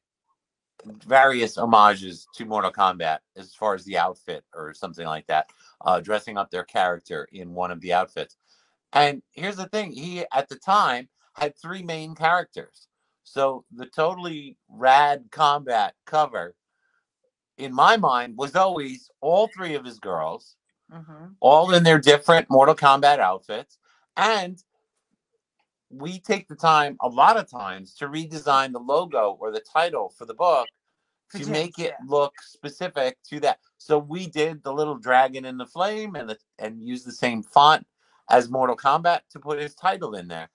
various homages to Mortal Kombat as far as the outfit or something like that, dressing up their character in one of the outfits. And here's the thing. He, at the time, had 3 main characters. So the Totally Rad Combat cover, in my mind, was always all 3 of his girls, all in their different Mortal Kombat outfits. And we take the time, a lot of times, to redesign the logo or the title for the book to make it look specific to that. So we did the little dragon in the flame and use the same font as Mortal Kombat to put his title in there.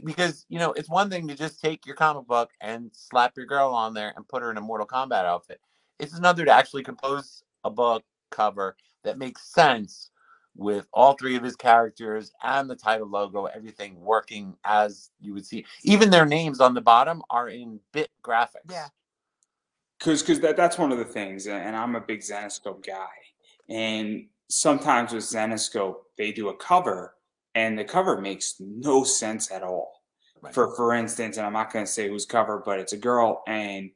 Because, it's one thing to just take your comic book and slap your girl on there and put her in a Mortal Kombat outfit. It's another to actually compose a book cover that makes sense with all 3 of his characters and the title logo, everything working as you would see. Even their names on the bottom are in bit graphics.
Yeah.
Because that's one of the things, and I'm a big Zenescope guy. And sometimes with Zenescope, they do a cover, and the cover makes no sense at all. Right. For instance, and I'm not going to say whose cover, but it's a girl, and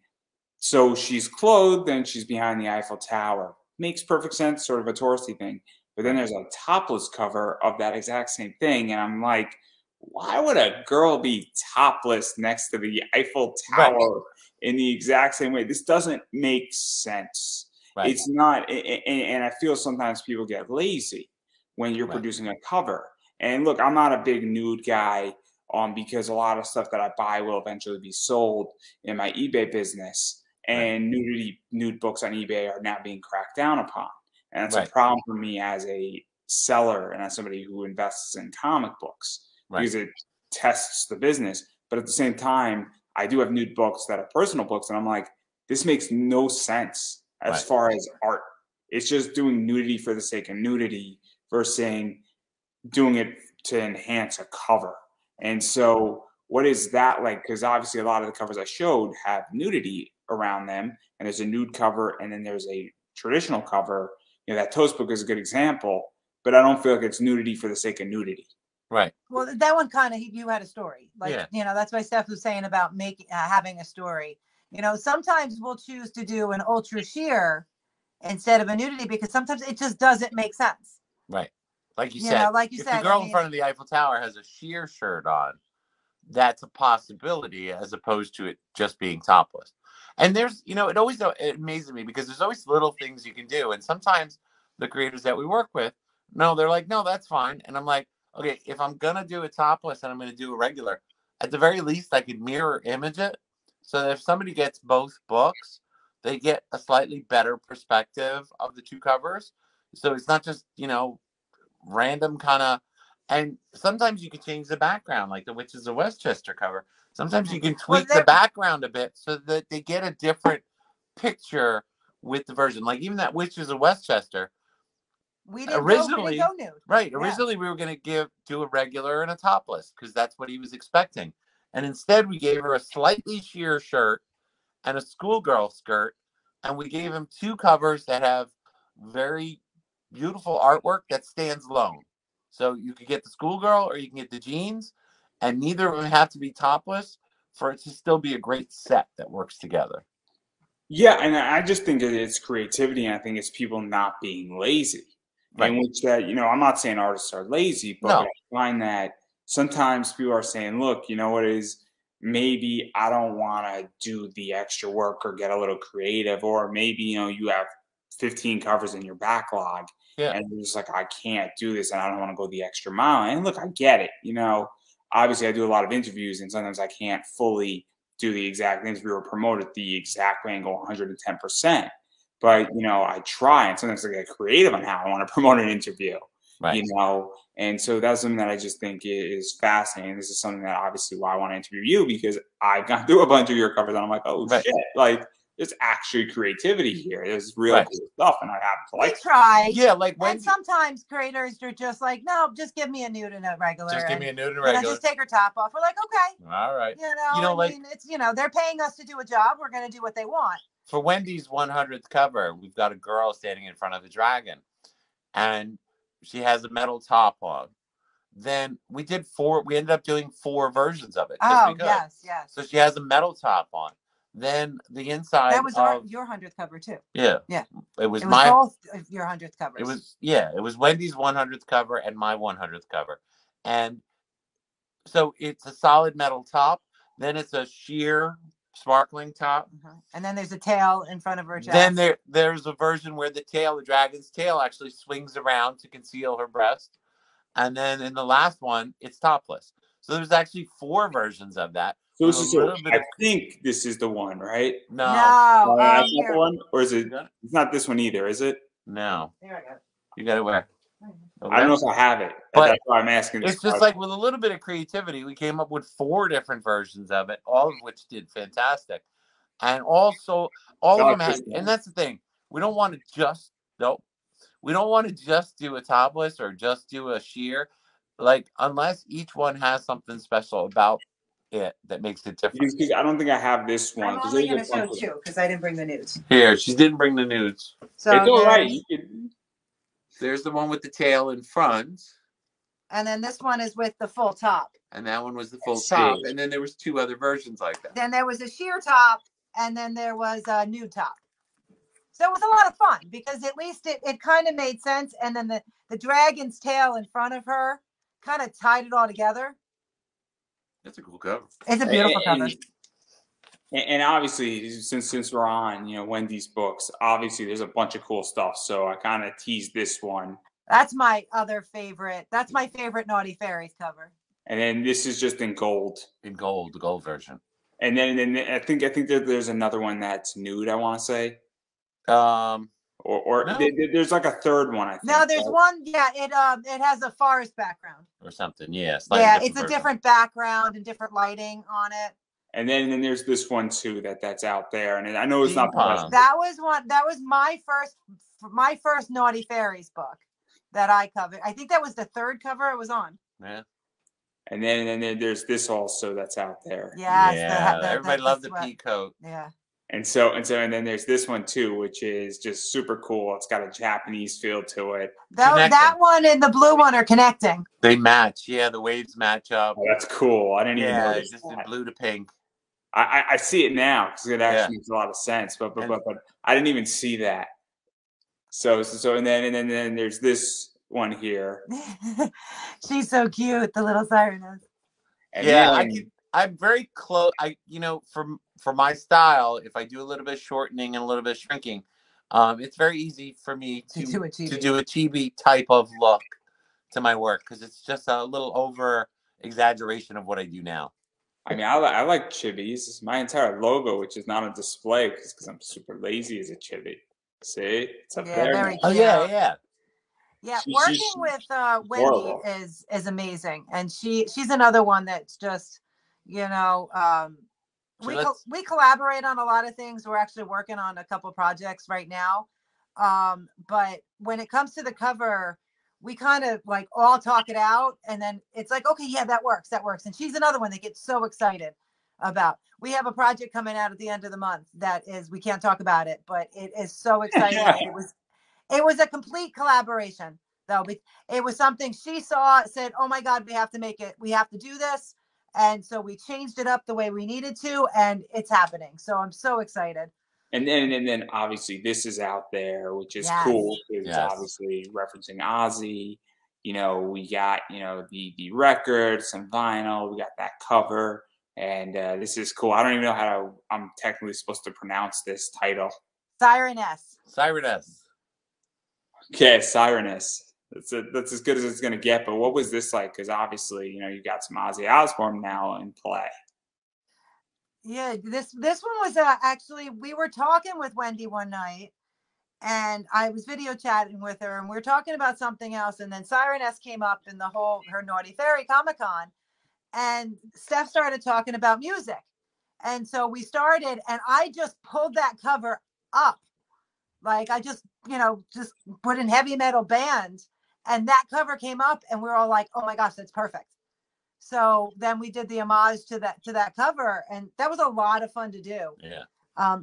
so she's clothed and she's behind the Eiffel Tower. Makes perfect sense, sort of a touristy thing. But then there's a topless cover of that exact same thing, and I'm like, why would a girl be topless next to the Eiffel Tower in the exact same way? This doesn't make sense. Right. It's not, and I feel sometimes people get lazy when you're producing a cover. And look, I'm not a big nude guy because a lot of stuff that I buy will eventually be sold in my eBay business. And nude books on eBay are now being cracked down upon. And that's a problem for me as a seller and as somebody who invests in comic books because it tests the business. But at the same time, I do have nude books that are personal books. And I'm like, this makes no sense as far as art. It's just doing nudity for the sake of nudity versus doing it to enhance a cover. And so what is that like? Because obviously a lot of the covers I showed have nudity around them. And there's a nude cover and then there's a traditional cover. That Toast book is a good example, but I don't feel like it's nudity for the sake of nudity.
Right. Well, that one kind of, you had a story. That's why Steph was saying about having a story. Sometimes we'll choose to do an ultra sheer instead of a nudity because sometimes it just doesn't make sense.
Right. Like you said, if the girl in front of the Eiffel Tower has a sheer shirt on, that's a possibility as opposed to it just being topless. And there's, it amazes me because there's always little things you can do. And sometimes the creators that we work with, they're like, no, that's fine. And I'm like, okay, if I'm going to do a topless and I'm going to do a regular, at the very least, I could mirror image it so that if somebody gets both books, they get a slightly better perspective of the two covers. So it's not just, random kind of, and sometimes you can change the background, like the Witches of Westchester cover. Sometimes you can tweak the background a bit so that they get a different picture with the version. Like even that Witches of Westchester,
we didn't go nude.
Right. Originally, we were going to do a regular and a topless because that's what he was expecting. And instead, we gave her a slightly sheer shirt and a schoolgirl skirt. And we gave him two covers that have very beautiful artwork that stands alone. So you could get the schoolgirl or you can get the jeans. And neither of them have to be topless for it to still be a great set that works together.
Yeah, and I just think that it's creativity, and I think it's people not being lazy.
Right.
In which that, I'm not saying artists are lazy, but I find that sometimes people are saying, look, you know what it is, maybe I don't want to do the extra work or get a little creative, or maybe, you have 15 covers in your backlog and you're just like, I can't do this and I don't want to go the extra mile. And look, I get it. Obviously I do a lot of interviews and sometimes I can't fully do the exact interview or promote it the exact way and go 110%. But, I try, and sometimes I get creative on how I want to promote an interview, and so that's something that I just think is fascinating. This is something that obviously why I want to interview you, because I've gone through a bunch of your covers and I'm like, oh shit, like there's actually creativity here. There's real cool stuff, and I have to
like. We try.
Yeah, like
and sometimes creators are just like, no, just give me a nude and a regular.
Just give me a nude and a regular.
Just take her top off. We're like, okay.
All right.
I mean, it's they're paying us to do a job. We're going to do what they want.
For Wendy's 100th cover, we've got a girl standing in front of a dragon, and she has a metal top on. Then we ended up doing 4 versions of it.
Oh, yes.
So she has a metal top on. Then the inside.
That was your 100th cover too.
Yeah.
Yeah.
It was
both of your 100th covers.
It was Wendy's 100th cover and my 100th cover. And so it's a solid metal top. Then it's a sheer sparkling top,
and then there's a tail in front of her chest.
Then there's a version where the dragon's tail actually swings around to conceal her breast, and then in the last one it's topless. So there's actually 4 versions of that.
So I think this is the one, right?
No,
that's not the one, or is it? It's not this one either, is it?
No.
There I go.
You got it where?
Okay. I don't know if I have it, but that's why I'm asking.
It's just like with a little bit of creativity, we came up with 4 different versions of it, all of which did fantastic. And also, all of them had, and that's the thing, we don't want to just do a topless or just do a sheer, like unless each one has something special about it that makes it different.
I don't think I have this one.
I'm only going to show 2 because I didn't bring the nudes.
Here, she didn't bring the nudes.
So
it's all right.
There's the one with the tail in front.
And then this one is with the full top.
And that one was the full top. And then there was 2 other versions like that.
Then there was a sheer top, and then there was a nude top. So it was a lot of fun because at least it kind of made sense. And then the dragon's tail in front of her kind of tied it all together.
That's a cool cover.
It's a beautiful cover.
And obviously, since we're on, Wendy's books, obviously there's a bunch of cool stuff. So I kind of teased this one.
That's my other favorite. That's my favorite Naughty Fairies cover.
And then this is just in gold.
In gold, the gold version.
And then I think there's another one that's nude, I want to say.
No.
There's like a third one, I think.
No, there's one. Yeah, it has a forest background
or something. Yeah,
it's a different background and different lighting on it.
And then there's this one too that's out there, and I know it's not.
That was my first Naughty Fairies book that I covered. I think that was the 3rd cover it was on.
Yeah.
And then there's this also that's out there.
Yeah.
Everybody loved the pea coat.
Yeah.
And then there's this one too, which is just super cool. It's got a Japanese feel to it.
That one and the blue one are connecting.
They match. Yeah, the waves match up.
Oh, that's cool. I didn't even notice
just in blue to pink.
I see it now because it actually makes a lot of sense. But I didn't even see that. So and then there's this one here.
She's so cute, the little sireness.
I'm very close. For my style, if I do a little bit of shortening and a little bit of shrinking, it's very easy for me to do a chibi type of look to my work because it's just a little over exaggeration of what I do now.
I mean, I like chibis. My entire logo, which is not on display, because I'm super lazy as a chibi. See, it's up
Yeah,
there
very
now.
Oh
cute.
yeah.
Yeah,
She's
working with Wendy
adorable.
is amazing, and she's another one that's just, you know,
So let's.
we collaborate on a lot of things. We're actually working on a couple projects right now, but when it comes to the cover, we kind of like all talk it out, and then it's like, okay, yeah, that works, and she's another one that gets so excited about. We have a project coming out at the end of the month that is, we can't talk about it, but it is so exciting, and it was a complete collaboration, though. It was something she saw, said, "Oh my God, we have to make it. We have to do this." And so we changed it up the way we needed to, and it's happening. So I'm so excited.
And then obviously this is out there, which is
Yes.
cool because it's
Yes.
obviously referencing Ozzy. We got the record, some vinyl, we got that cover, and this is cool. I don't even know I'm technically supposed to pronounce this title.
Siren S.
Cyrus.
Okay, Sireness. That's as good as it's gonna get. But what was this like? Because obviously, you got some Ozzy Osbourne now in play.
Yeah, this one was actually, we were talking with Wendy one night, and I was video chatting with her, and we were talking about something else, and then Siren S came up in the whole her Naughty Fairy Comic Con, and Steph started talking about music, and so we started, and I just pulled that cover up, like I just put in heavy metal band, and that cover came up, and we were all like, oh my gosh, that's perfect. So then we did the homage to that cover, and that was a lot of fun to do.
Yeah.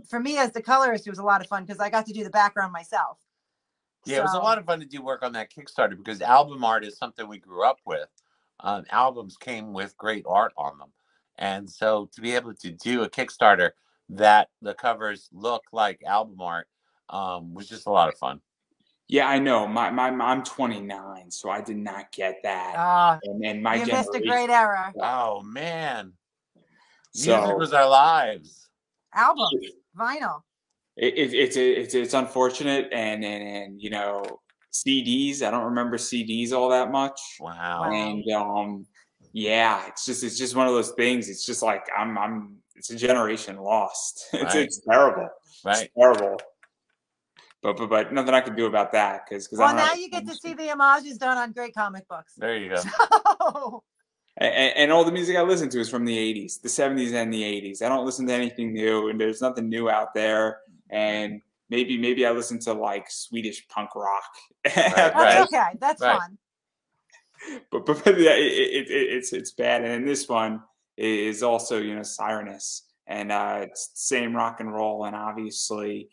For me as the colorist, it was a lot of fun because I got to do the background myself.
Yeah, it was a lot of fun to do work on that Kickstarter because album art is something we grew up with. Albums came with great art on them. And so to be able to do a Kickstarter that the covers look like album art was just a lot of fun.
Yeah, I know. I'm 29, so I did not get that. And then my
you missed a
generation.
great era.
Oh, man. Music
So
was our lives.
Albums, vinyl.
it's unfortunate, and CDs. I don't remember CDs all that much.
Wow.
And yeah, it's just one of those things. It's just like it's a generation lost. It's terrible.
Right.
It's terrible. But nothing I can do about that because I
Well,
don't
now
have
you get to see the homages done on great comic books.
There you go.
So,
and all the music I listen to is from the 80s, the 70s and the 80s. I don't listen to anything new, and there's nothing new out there. And maybe I listen to like Swedish punk rock.
that's okay. That's fun.
But yeah, it's bad. And this one is also Sireness, and it's the same rock and roll, and obviously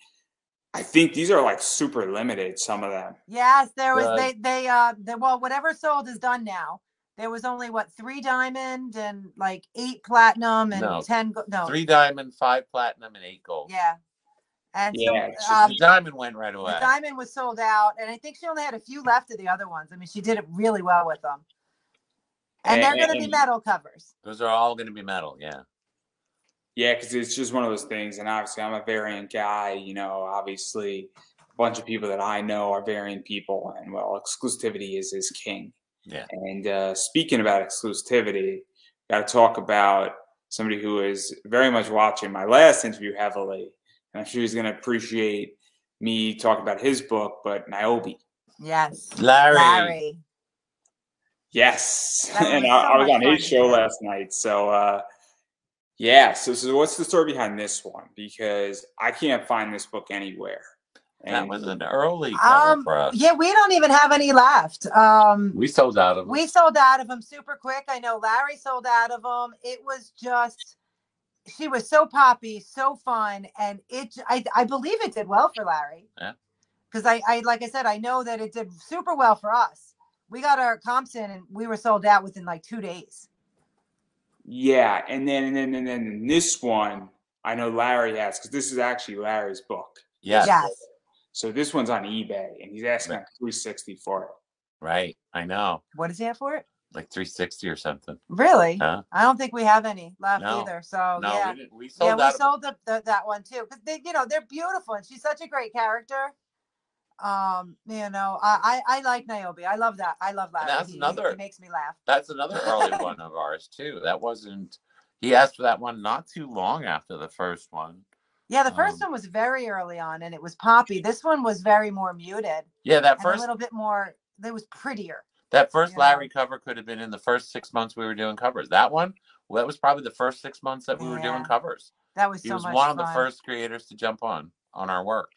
I think these are like super limited. Some of them.
Yes, there was well, whatever sold is done now. There was only 3 diamond and like 8 platinum and 10
3 diamond, 5 platinum, and 8 gold.
Yeah. And
yeah,
so
the diamond went right away.
The diamond was sold out, and I think she only had a few left of the other ones. I mean, she did it really well with them. And they're going to be metal covers.
Those are all going to be metal, yeah.
Yeah, because it's just one of those things. And obviously, I'm a variant guy. Obviously, a bunch of people that I know are variant people. And, well, exclusivity is king.
Yeah.
And speaking about exclusivity, got to talk about somebody who is very much watching my last interview heavily. And I'm sure he's going to appreciate me talking about his book, but Niobe.
Yes.
Larry.
Yes. And I was on his show last night. So, yeah. So what's the story behind this one? Because I can't find this book anywhere.
That was an early cover for us.
Yeah, we don't even have any left.
We sold out of them.
We sold out of them super quick. I know Larry sold out of them. It was just, she was so poppy, so fun, and I believe it did well for Larry.
Yeah.
Because I like I said, I know that it did super well for us. We got our comps in, and we were sold out within like 2 days.
Yeah, and then this one, I know Larry has, because this is actually Larry's book.
Yes.
So this one's on eBay, and he's asking like $360 for it.
Right, I know.
What does he have for it?
Like $360 or something.
Really?
Huh?
I don't think we have any left either. So yeah,
we sold
we sold that one too, because they're beautiful, and she's such a great character. I like Niobe. I love that. I love Larry.
That's
he
another.
He makes me laugh.
That's another early one of ours too. That wasn't He asked for that one not too long after the first one.
Yeah, the first one was very early on, and it was poppy. This one was very more muted.
Yeah, that
and
first,
a little bit more. It was prettier.
that first Larry cover could have been in the first 6 months we were doing covers. That one, well, that was probably the first 6 months that we were doing covers.
That was
He
so
was
much
one
fun.
of the first creators to jump on our work.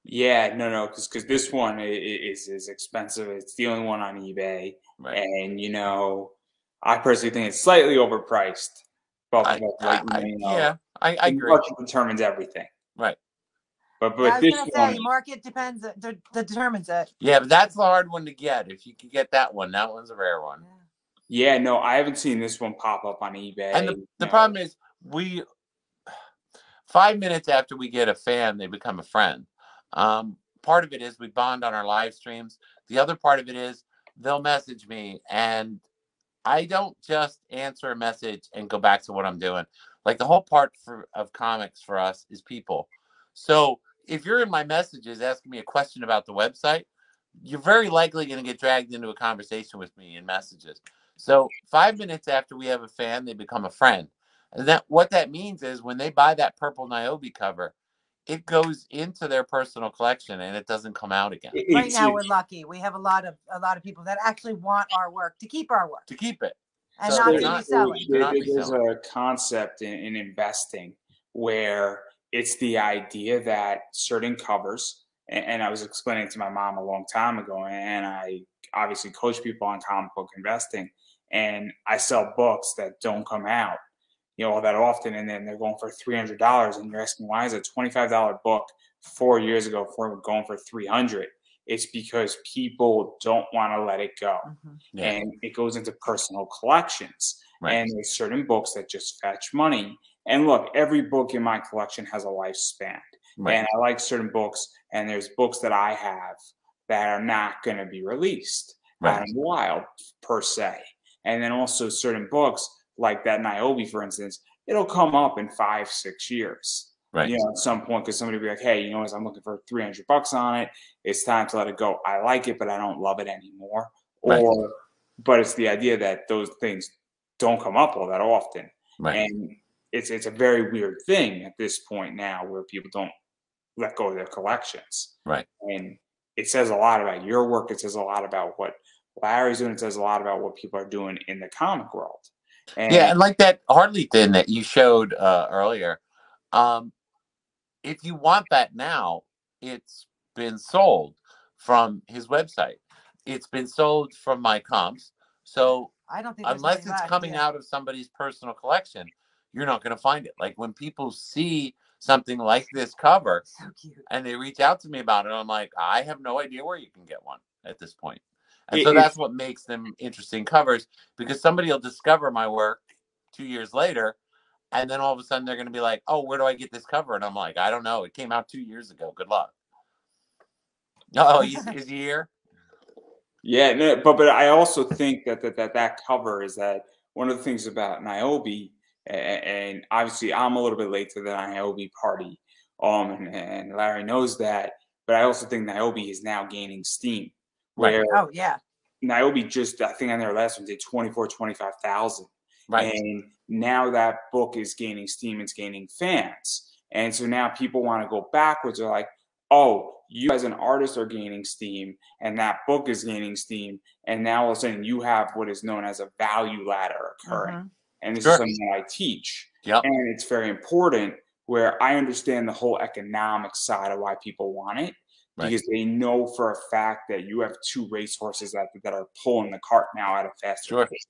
Yeah, no, because this one is expensive. It's the only one on eBay,
Right.
and I personally think it's slightly overpriced. But
I agree.
Market determines everything.
Right.
But
I was
this
gonna
one,
say, market depends. That determines it.
Yeah, but that's the hard one to get. If you can get that one, that one's a rare one.
Yeah, no, I haven't seen this one pop up on eBay.
And the problem is, 5 minutes after we get a fan, they become a friend. Part of it is we bond on our live streams. The other part of it is they'll message me, and I don't just answer a message and go back to what I'm doing. Like, the whole part of comics for us is people. So if you're in my messages asking me a question about the website, you're very likely going to get dragged into a conversation with me in messages. So 5 minutes after we have a fan, they become a friend. And what that means is when they buy that purple Niobe cover, it goes into their personal collection and it doesn't come out again.
Right now, we're lucky. We have a lot of people that actually want our work, to keep our work.
To keep it.
And so not to resell it.
There's a concept in investing where it's the idea that certain covers, and I was explaining to my mom a long time ago, and I obviously coach people on comic book investing, and I sell books that don't come out, all that often, and then they're going for $300, and you're asking, why is a $25 book 4 years ago going for $300? It's because people don't want to let it go. And it goes into personal collections.
Right.
And there's certain books that just fetch money. And look, every book in my collection has a lifespan. Right. And I like certain books, and there's books that I have that are not going to be released out in the wild, per se. And then also certain books, like that Niobe, for instance, it'll come up in 5-6 years. Right. At some point, because somebody will be like, hey, I'm looking for $300 on it. It's time to let it go. I like it, but I don't love it anymore. But it's the idea that those things don't come up all that often. Right. And it's a very weird thing at this point now where people don't let go of their collections. Right. And it says a lot about your work. It says a lot about what Larry's doing. It says a lot about what people are doing in the comic world.
And like that Harley thing that you showed earlier, if you want that now, it's been sold from his website. It's been sold from my comps. So
I don't think
unless it's coming out of somebody's personal collection, you're not going to find it. Like when people see something like this cover and they reach out to me about it, I'm like, I have no idea where you can get one at this point. And so that's what makes them interesting covers, because somebody will discover my work 2 years later, and then all of a sudden they're going to be like, oh, where do I get this cover? And I'm like, I don't know. It came out 2 years ago. Good luck. Oh, is he here?
Yeah, no, but I also think that cover is that one of the things about Niobe, and obviously I'm a little bit late to the Niobe party, and Larry knows that, but I also think Niobe is now gaining steam. Where Niobe just, I think on their last one, did 25,000. Right. And now that book is gaining steam, it's gaining fans. And so now people want to go backwards. They're like, oh, you as an artist are gaining steam, and that book is gaining steam. And now all of a sudden you have what is known as a value ladder occurring. And this is something that I teach. Yep. And it's very important, where I understand the whole economic side of why people want it. Because they know for a fact that you have two racehorses that are pulling the cart now at a faster pace.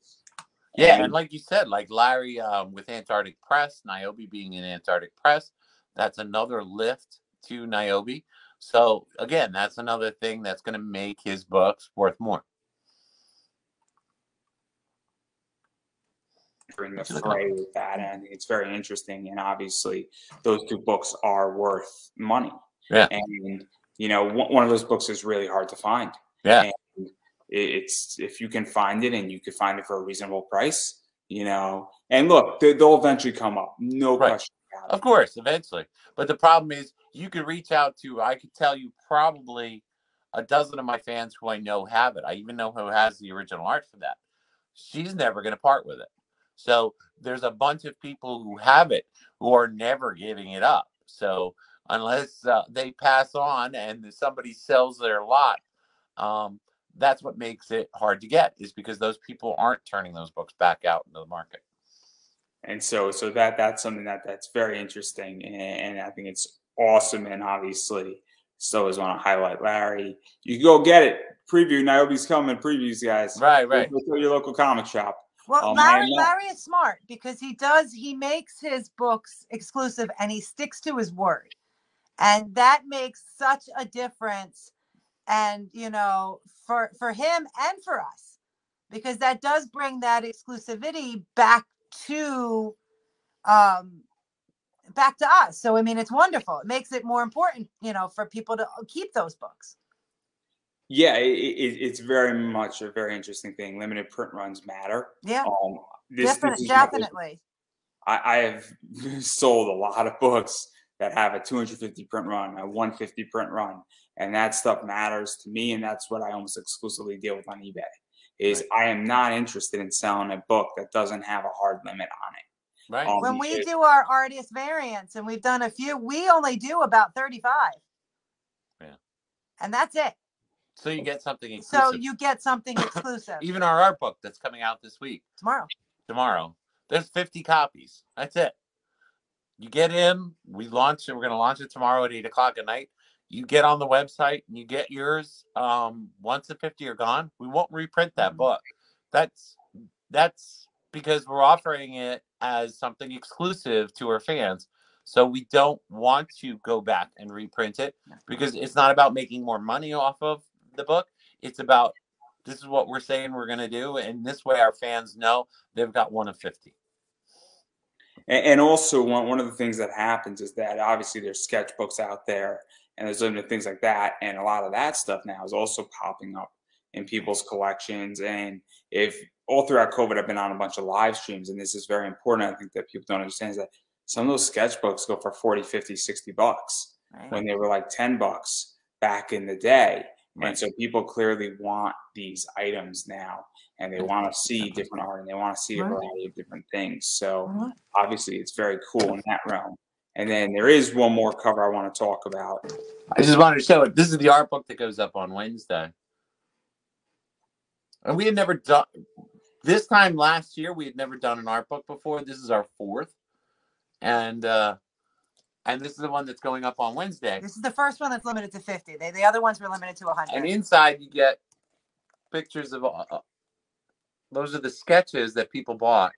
Yeah, and like you said, like Larry with Antarctic Press, Niobe being in Antarctic Press, that's another lift to Niobe. So again, that's another thing that's going to make his books worth more.
During the fray with that, and it's very interesting. And obviously, those two books are worth money. Yeah, and one of those books is really hard to find. Yeah. And it's, if you can find it, and you can find it for a reasonable price, and look, they'll eventually come up. No question about it.
Of course, eventually. But the problem is, you could reach out to, I could tell you probably a dozen of my fans who I know have it. I even know who has the original art for that. She's never going to part with it. So there's a bunch of people who have it who are never giving it up. So unless they pass on and somebody sells their lot, um, that's what makes it hard to get, is because those people aren't turning those books back out into the market.
And so that's something that's very interesting, and I think it's awesome. And obviously, so always want to highlight Larry. You can go get it. Preview. Niobe's coming. Previews, guys.
Right.
Go to your local comic shop.
Well, Larry is smart because he makes his books exclusive and he sticks to his word. And that makes such a difference. And, for him and for us, because that does bring that exclusivity back to us. So, I mean, it's wonderful. It makes it more important, for people to keep those books.
Yeah, it's very much a very interesting thing. Limited print runs matter.
Yeah,
this
definitely.
I have sold a lot of books that have a 250 print run, a 150 print run, and that stuff matters to me. And that's what I almost exclusively deal with on eBay. Is I am not interested in selling a book that doesn't have a hard limit on it.
Right.
When we do our artist variants, and we've done a few, we only do about 35.
Yeah.
And that's it.
So you get something exclusive.
Even
our art book that's coming out this week. Tomorrow. There's 50 copies. That's it. You get in, we launch it. We're going to launch it tomorrow at 8:00 at night. You get on the website and you get yours. Once the 50 are gone, we won't reprint that book. That's because we're offering it as something exclusive to our fans. So we don't want to go back and reprint it, because it's not about making more money off of the book. It's about, this is what we're saying we're going to do. And this way our fans know they've got one of 50.
And also, one of the things that happens is that obviously there's sketchbooks out there and there's limited things like that. And a lot of that stuff now is also popping up in people's collections. And if all throughout COVID, I've been on a bunch of live streams, and this is very important. I think that people don't understand is that some of those sketchbooks go for 40, 50, 60 bucks when they were like 10 bucks back in the day. And so people clearly want these items now, and they want to see different art, and they want to see a variety of different things. So obviously it's very cool in that realm. And then there is one more cover I want to talk about.
I just wanted to show it. This is the art book that goes up on Wednesday. And we had never done, this time last year, we had never done an art book before. This is our 4th. And this is the one that's going up on Wednesday.
This is the first one that's limited to 50. The other ones were limited to 100.
And inside you get pictures of, those are the sketches that people bought.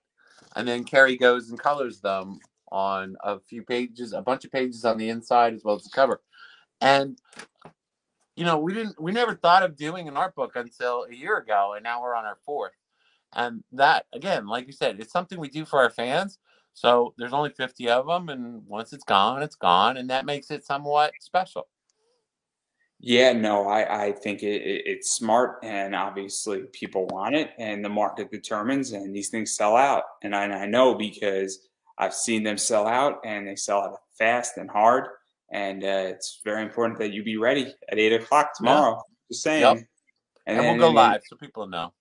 And then Kerry goes and colors them on a few pages, a bunch of pages on the inside as well as the cover. And, we never thought of doing an art book until a year ago, and now we're on our 4th. And that, again, like you said, it's something we do for our fans. So there's only 50 of them, and once it's gone, it's gone, and that makes it somewhat special.
Yeah, no, I think it's smart, and obviously people want it, and the market determines, and these things sell out. And I know because I've seen them sell out, and they sell out fast and hard. And it's very important that you be ready at 8:00 tomorrow. Just saying.
Yep. And we'll go live so people know.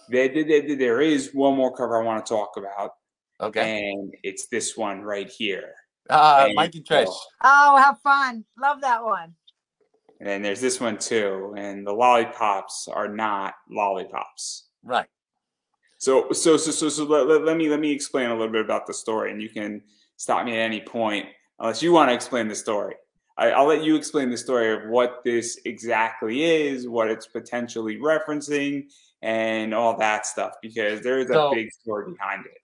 There is one more cover I want to talk about.
Okay.
And it's this one right here.
Mike and Trish.
Oh, have fun. Love that one.
And then there's this one too. And the lollipops are not lollipops.
Right.
So let me explain a little bit about the story, and you can stop me at any point unless you want to explain the story. I'll let you explain the story of what this exactly is, what it's potentially referencing, and all that stuff, because there is a big story behind it.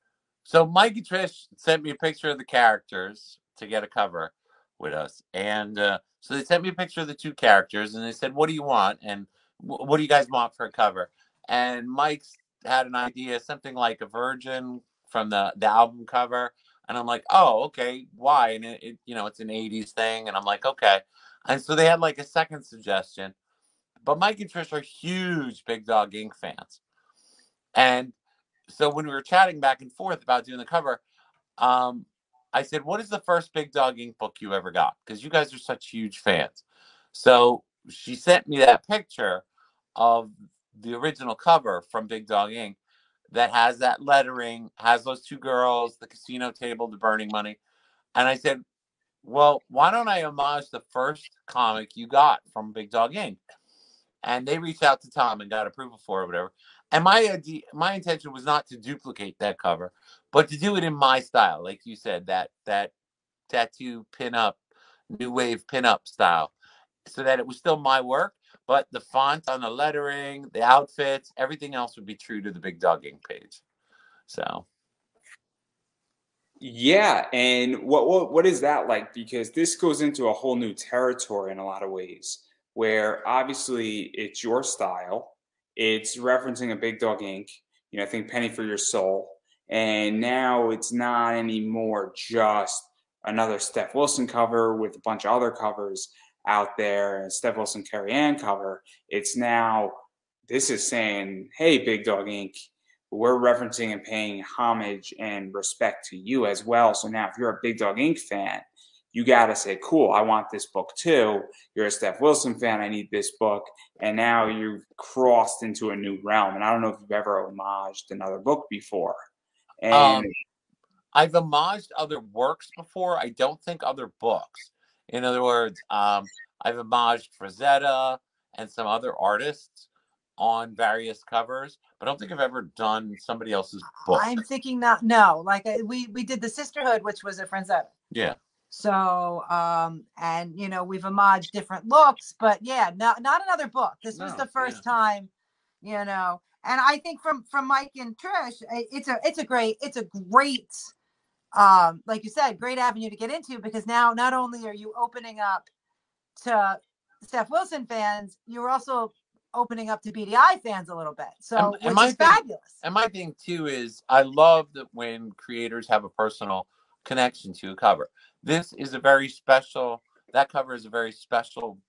So Mike and Trish sent me a picture of the characters to get a cover with us. And so they sent me a picture of the 2 characters, and they said, what do you want? And what do you guys want for a cover? And Mike's had an idea, something like a virgin from the album cover. And I'm like, oh, okay, why? And it's an 80s thing. And I'm like, okay. And so they had like a second suggestion. But Mike and Trish are huge Big Dog Ink fans. And so when we were chatting back and forth about doing the cover, I said, what is the first Big Dog Ink book you ever got? Because you guys are such huge fans. So she sent me that picture of the original cover from Big Dog Ink. that has that lettering, has those two girls, the casino table, the burning money. And I said, well, why don't I homage the first comic you got from Big Dog Inc.? And they reached out to Tom and got approval for it, or whatever. And my intention was not to duplicate that cover, but to do it in my style, like you said, that tattoo pinup, new wave pinup style, so that it was still my work, but the font on the lettering, the outfits, everything else would be true to the Big Dog Inc. page. So.
Yeah, and what is that like? Because this goes into a whole new territory in a lot of ways, where obviously it's your style, it's referencing a Big Dog Inc. I think Penny for Your Soul, and now it's not anymore just another Stef Wilson cover with a bunch of other covers out there, and Stef Wilson Kerry Anne cover. It's now this is saying, hey, Big Dog Inc. We're referencing and paying homage and respect to you as well. So now if you're a Big Dog Inc. fan, you got to say, cool, I want this book too. You're a Stef Wilson fan, I need this book. And now you've crossed into a new realm. And I don't know if you've ever homaged another book before. And
I've homaged other works before. I don't think other books. In other words, I've homaged Frazetta and some other artists on various covers, but I don't think I've ever done somebody else's book.
I'm thinking not. No, like we did the Sisterhood, which was a Frazetta.
Yeah.
So and we've homaged different looks, but yeah, not another book. This was the first time, and I think from Mike and Trish, it's a great like you said, great avenue to get into, because now not only are you opening up to Stef Wilson fans, you're also opening up to BDI fans a little bit. So which is fabulous.
And my thing too is I love that when creators have a personal connection to a cover. This is that cover is a very special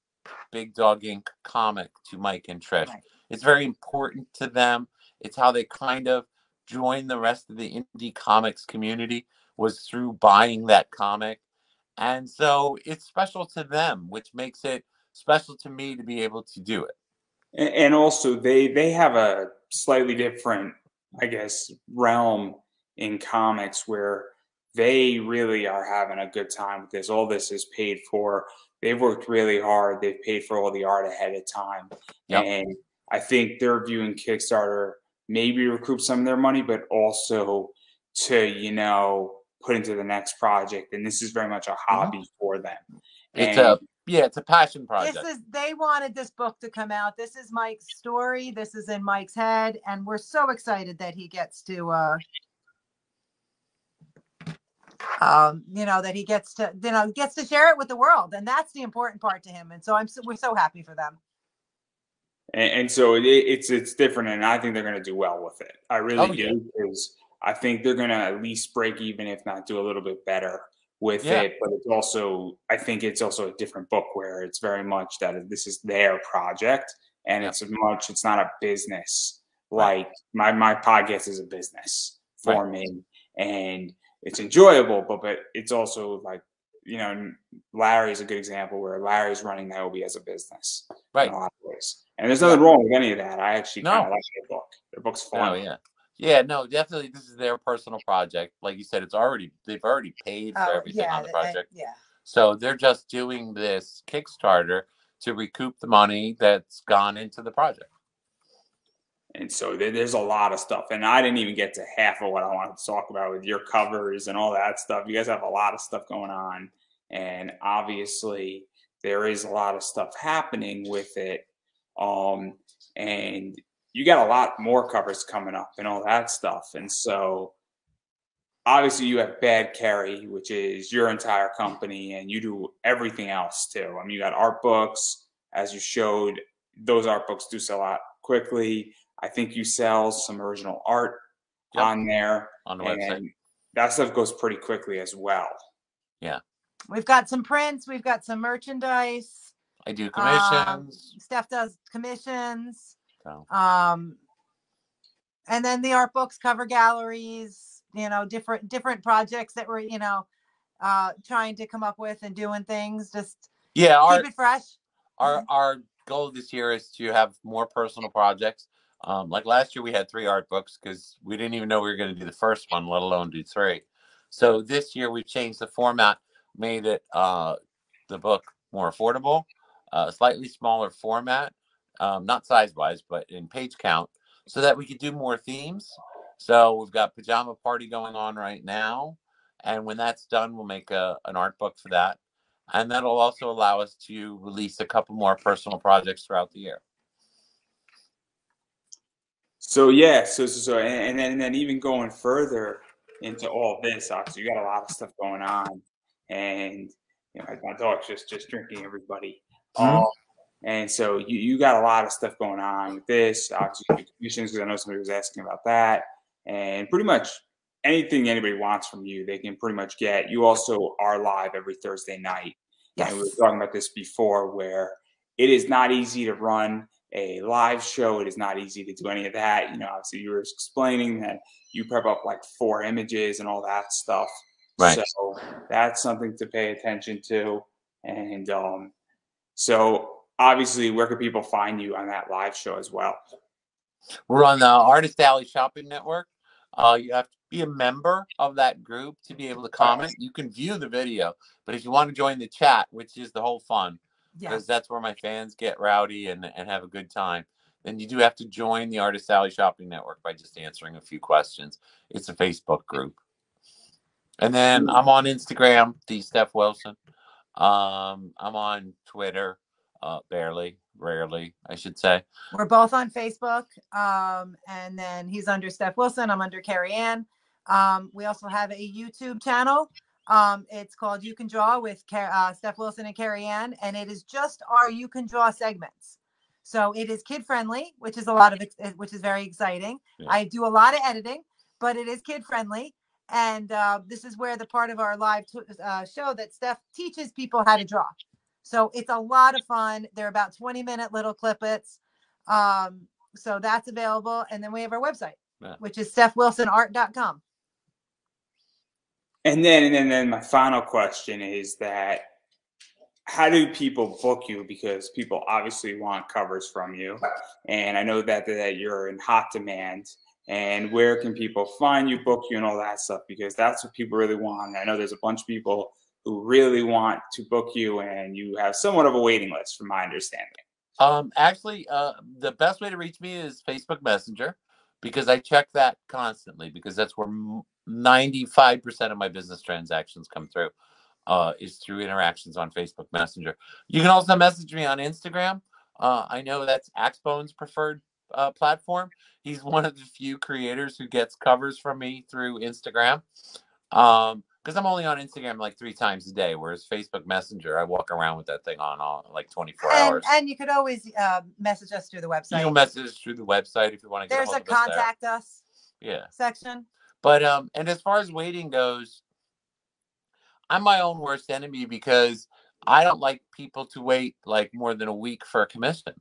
Big Dog Inc. comic to Mike and Trish. Right. It's very important to them. It's how they kind of joined the rest of the indie comics community, was through buying that comic. And so it's special to them, which makes it special to me to be able to do it.
And also they have a slightly different, I guess, realm in comics where they really are having a good time with this. All this is paid for. They've worked really hard. They've paid for all the art ahead of time. Yep. And I think they're viewing Kickstarter maybe recoup some of their money, but also to, put into the next project. And this is very much a hobby for them.
It's a passion project.
They wanted this book to come out. This is Mike's story. This is in Mike's head. And we're so excited that he gets to, that he gets to share it with the world. And that's the important part to him. And so we're so happy for them.
And so it's different. And I think they're going to do well with it. I really do. Because I think they're going to at least break even, if not do a little bit better with it. But I think it's also a different book where it's very much that this is their project, and it's not a business. Like my podcast is a business for me, and it's enjoyable, but it's also like, Larry's a good example where Larry's running Niobe as a business in a lot of ways. And there's nothing wrong with any of that. I actually kind of like their book. Their book's fun.
Oh, yeah. Yeah, no, definitely. This is their personal project. Like you said, they've already paid for everything on the project. So they're just doing this Kickstarter to recoup the money that's gone into the project.
And so there's a lot of stuff. And I didn't even get to half of what I wanted to talk about with your covers and all that stuff. You guys have a lot of stuff going on. And obviously there is a lot of stuff happening with it. And you got a lot more covers coming up and all that stuff. And so obviously you have Bad Carry, which is your entire company, and you do everything else too. I mean, you got art books, as you showed. Those art books do sell out quickly. I think you sell some original art on there.
On the website.
That stuff goes pretty quickly as well.
Yeah.
We've got some prints. We've got some merchandise.
I do commissions.
Steph does commissions.
So.
And then the art books, cover galleries, different projects that we're, trying to come up with and doing things. Just keep it fresh.
Our goal this year is to have more personal projects. Like last year, we had 3 art books because we didn't even know we were going to do the first one, let alone do 3. So this year, we've changed the format, made it the book more affordable, slightly smaller format, not size-wise, but in page count, so that we could do more themes. So we've got Pajama Party going on right now, and when that's done, we'll make an art book for that. And that'll also allow us to release a couple more personal projects throughout the year.
So yeah, and then even going further into all this, obviously you got a lot of stuff going on, and my dog's just drinking everybody.
Mm-hmm.
And so you got a lot of stuff going on with this. Obviously, you do commissions, because I know somebody was asking about that, and pretty much anything anybody wants from you, they can pretty much get. You also are live every Thursday night,
Yes.
and we were talking about this before, where it is not easy to run a live show. It is not easy to do any of that. Obviously you were explaining that you prep up like 4 images and all that stuff.
Right.
So that's something to pay attention to. And so obviously, where can people find you on that live show as well?
We're on the Artist Alley Shopping Network. You have to be a member of that group to be able to comment. You can view the video, but if you want to join the chat, which is the whole fun, because that's where my fans get rowdy and have a good time, then you do have to join the Artist Alley Shopping Network by just answering a few questions. It's a Facebook group. And then I'm on Instagram, the Stef Wilson. I'm on Twitter, rarely, I should say.
We're both on Facebook. And then he's under Stef Wilson. I'm under Kerry Anne. We also have a YouTube channel. It's called You Can Draw with Stef Wilson and Kerry Anne, and it is just our You Can Draw segments. So it is kid friendly, which is which is very exciting. Yeah. I do a lot of editing, but it is kid friendly. And this is where the part of our live show that Stef teaches people how to draw. So it's a lot of fun. They're about 20-minute little clippets. So that's available. And then we have our website, which is stefwilsonart.com.
And then my final question is that, how do people book you? Because people obviously want covers from you, and I know that you're in hot demand. And where can people find you, book you, and all that stuff? Because that's what people really want. I know there's a bunch of people who really want to book you, and you have somewhat of a waiting list, from my understanding.
Actually, the best way to reach me is Facebook Messenger, because I check that constantly, because that's where 95% of my business transactions come through, is through interactions on Facebook Messenger. You can also message me on Instagram. I know that's Axbone's preferred platform. He's one of the few creators who gets covers from me through Instagram. Because I'm only on Instagram like 3 times a day, whereas Facebook Messenger, I walk around with that thing on all, like 24 hours.
And you could always message us through the website.
You can message us through the website if you want to get
There's a contact us section.
But and as far as waiting goes, I'm my own worst enemy, because I don't like people to wait like more than a week for a commission.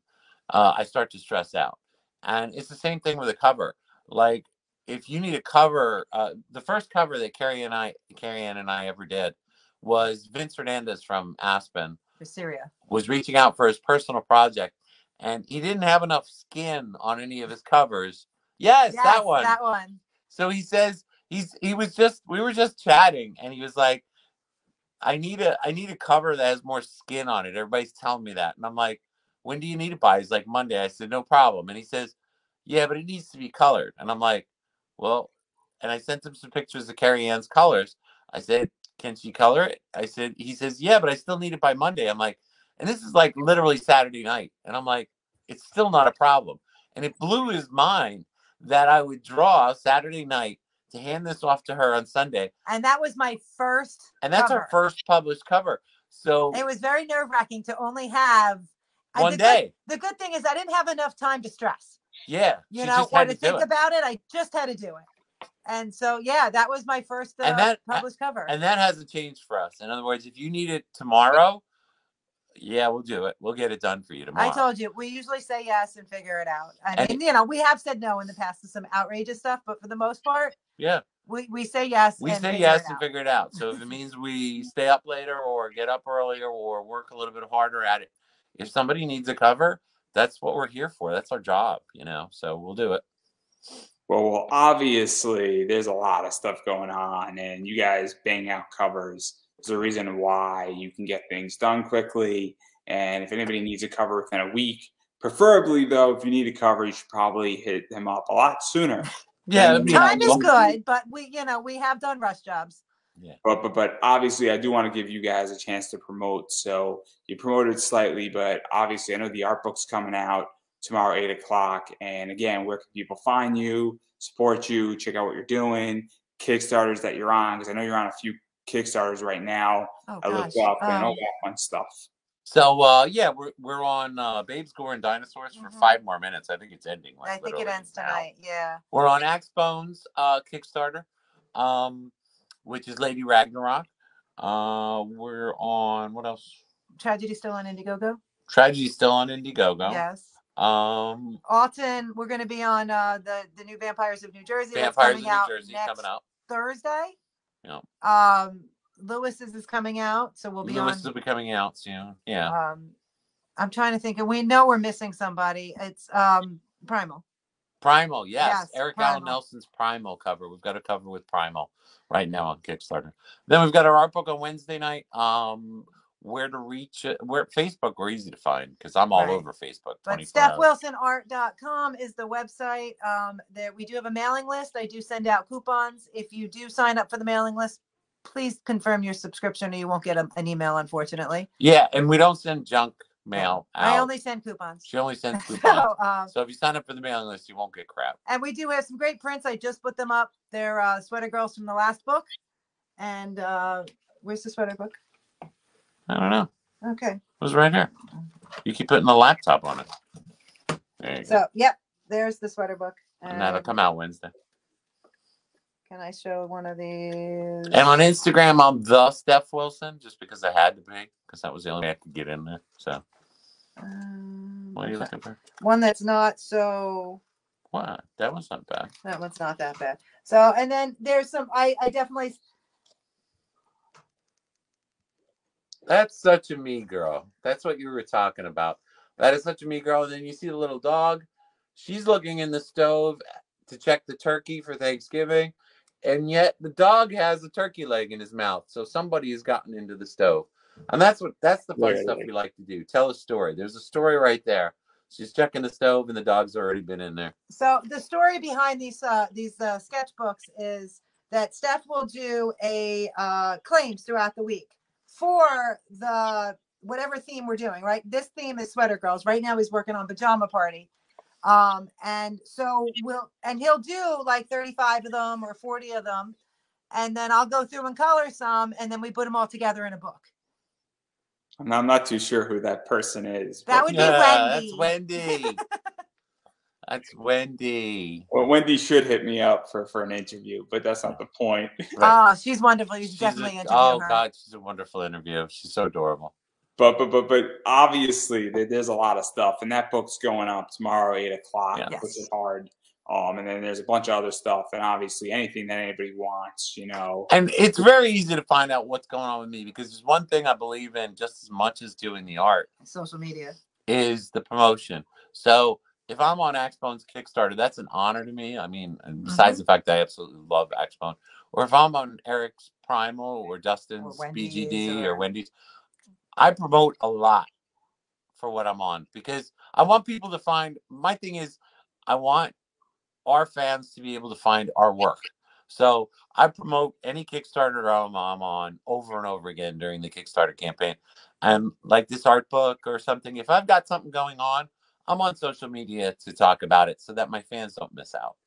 I start to stress out. And it's the same thing with a cover. Like, if you need a cover, the first cover that Kerry Anne and I ever did was Vince Hernandez from Aspen.
For Syria. Was
reaching out for his personal project, and he didn't have enough skin on any of his covers. Yes, that one.
That one.
So he says we were just chatting, and he was like, I need a cover that has more skin on it. Everybody's telling me that. And I'm like, when do you need it by? He's like, Monday. I said, no problem. And he says, yeah, but it needs to be colored. And I'm like, well, and I sent him some pictures of Kerry Ann's colors. I said, can she color it? He says, yeah, but I still need it by Monday. I'm like, and this is like literally Saturday night. And I'm like, it's still not a problem. And it blew his mind that I would draw Saturday night to hand this off to her on Sunday.
And that was my first
And that's her first published cover. So
it was very nerve-wracking to only have
one day.
The good thing is I didn't have enough time to stress.
Yeah.
Or to think about it. I just had to do it. And so, yeah, that was my first published cover.
And that hasn't changed for us. In other words, if you need it tomorrow, yeah, we'll do it. We'll get it done for you tomorrow.
I told you, we usually say yes and figure it out. I mean, we have said no in the past to some outrageous stuff, but for the most part, we say yes.
We say yes and figure it out. So if it means we stay up later or get up earlier or work a little bit harder at it, if somebody needs a cover, that's what we're here for. That's our job, you know. So we'll do it.
Well, obviously, there's a lot of stuff going on, and you guys bang out covers. There's a reason why you can get things done quickly. And if anybody needs a cover within a week, preferably though, if you need a cover, you should probably hit them up a lot sooner.
Yeah, that'd be
Time is
helpful.
good, but we have done rush jobs.
Yeah.
But obviously, I do want to give you guys a chance to promote. So you promoted slightly, but obviously, I know the art book's coming out tomorrow, 8 o'clock. And again, where can people find you, support you, check out what you're doing, Kickstarters that you're on? Because I know you're on a few Kickstarters right now.
Oh,
I looked
gosh.
up and all that fun stuff.
So yeah, we're on Babes, Gore, and Dinosaurs for 5 more minutes. I think it's ending. Like,
I think it ends tonight. Yeah.
We're on Axe Bones Kickstarter, which is Lady Ragnarok. We're on, what else?
Tragedy still on Indiegogo.
Tragedy's still on Indiegogo.
Yes.
Um,
Alton, we're going to be on the new Vampires of New Jersey.
Vampires of
that's
New
coming out
Jersey
next
coming out.
Thursday.
Yeah.
Lewis's is coming out, so we'll be
Lewis will be coming out soon. Yeah.
I'm trying to think, and we know we're missing somebody. It's Primal.
Primal, yes.
Yes,
Eric
Primal.
Allen Nelson's Primal cover. We've got a cover with Primal right now on Kickstarter. Then we've got our art book on Wednesday night. Where to reach it? Where Facebook, we're easy to find because I'm all over Facebook.
But
24 hours.
StefWilsonArt.com is the website. That we do have a mailing list. I do send out coupons. If you do sign up for the mailing list, please confirm your subscription or you won't get an email, unfortunately.
Yeah, and we don't send junk mail out.
I only send coupons.
She only sends coupons.
So,
so if you sign up for the mailing list, you won't get crap.
And we do have some great prints. I just put them up. They're Sweater Girls from the last book. And where's the sweater book?
I don't know.
Okay.
It was right here. You keep putting the laptop on it. There you go.
Yep, there's the sweater book.
And that'll come out Wednesday.
Can I show one of these?
And on Instagram, I'm the Stef Wilson, just because I had to be, because that was the only way I could get in there. So, what are you looking for?
One that's not so.
What? That one's not bad.
That one's not that bad. So, and then there's some. I definitely.
That's such a me girl. That's what you were talking about. That is such a me girl. And then you see the little dog. She's looking in the stove to check the turkey for Thanksgiving. And yet the dog has a turkey leg in his mouth. So somebody has gotten into the stove. And that's the fun stuff we like to do. Tell a story. There's a story right there. She's checking the stove and the dog's already been in there.
So the story behind these sketchbooks is that Stef will do a claims throughout the week for the whatever theme we're doing, right? This theme is Sweater Girls. Right now he's working on Pajama Party. And so he'll do like 35 of them or 40 of them. And then I'll go through and color some, and then we put them all together in a book.
I'm not too sure who that person is.
That would be Wendy.
That's Wendy. That's Wendy.
Well, Wendy should hit me up for an interview, but that's not the point.
Right. Oh, she's wonderful. You should definitely interview her.
God, she's a wonderful interview. She's so adorable.
But obviously there's a lot of stuff, and that book's going up tomorrow, 8 o'clock, which is hard. And then there's a bunch of other stuff, and obviously anything that anybody wants, you know.
And it's very easy to find out what's going on with me, because there's one thing I believe in just as much as doing the art.
Social media.
Is the promotion. So if I'm on Axebone's Kickstarter, that's an honor to me. I mean, besides the fact that I absolutely love Axebone. Or if I'm on Eric's Primal or Dustin's BGD or Wendy's, I promote a lot for what I'm on, because I want people to find, my thing is, I want our fans to be able to find our work. So I promote any Kickstarter I'm on over and over again during the Kickstarter campaign. And like this art book or something, if I've got something going on, I'm on social media to talk about it so that my fans don't miss out.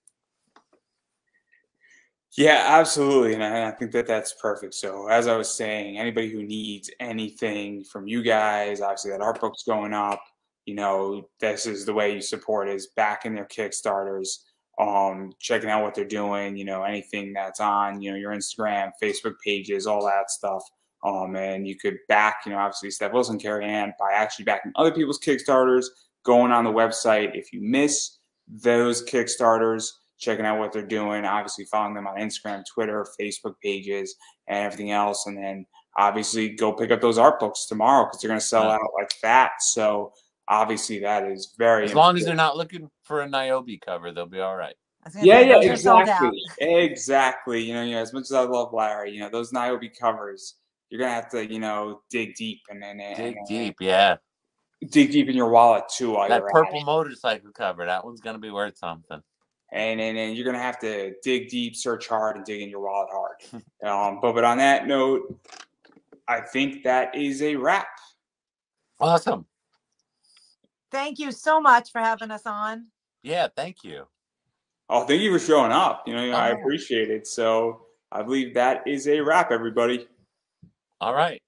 Yeah, absolutely. And I think that's perfect. So as I was saying, anybody who needs anything from you guys, obviously that art book's going up, you know, this is the way you support, is backing their Kickstarters, checking out what they're doing, you know, anything that's on, you know, your Instagram, Facebook pages, all that stuff. And you could back, you know, obviously Stef Wilson Kerry Anne by actually backing other people's Kickstarters, going on the website. If you miss those Kickstarters, checking out what they're doing, obviously following them on Instagram, Twitter, Facebook pages, and everything else. And then obviously go pick up those art books tomorrow, because they're going to sell out like that. So obviously that is very
As long as
important.
they're not looking for a Niobe cover, they'll be all right.
I was gonna
Yeah,
say,
yeah,
those are sold out.
exactly. As much as I love Larry, those Niobe covers, you're gonna have to, dig deep
Dig deep, yeah.
dig deep in your wallet too while
That
you're at
purple
it.
motorcycle cover, that one's gonna be worth something.
And you're gonna have to dig deep, search hard, and dig in your wallet hard. But on that note, I think that is a wrap.
Awesome.
Thank you so much for having us on.
Yeah, thank you.
Oh, thank you for showing up. I
yeah.
appreciate it. So I believe that is a wrap, everybody.
All right.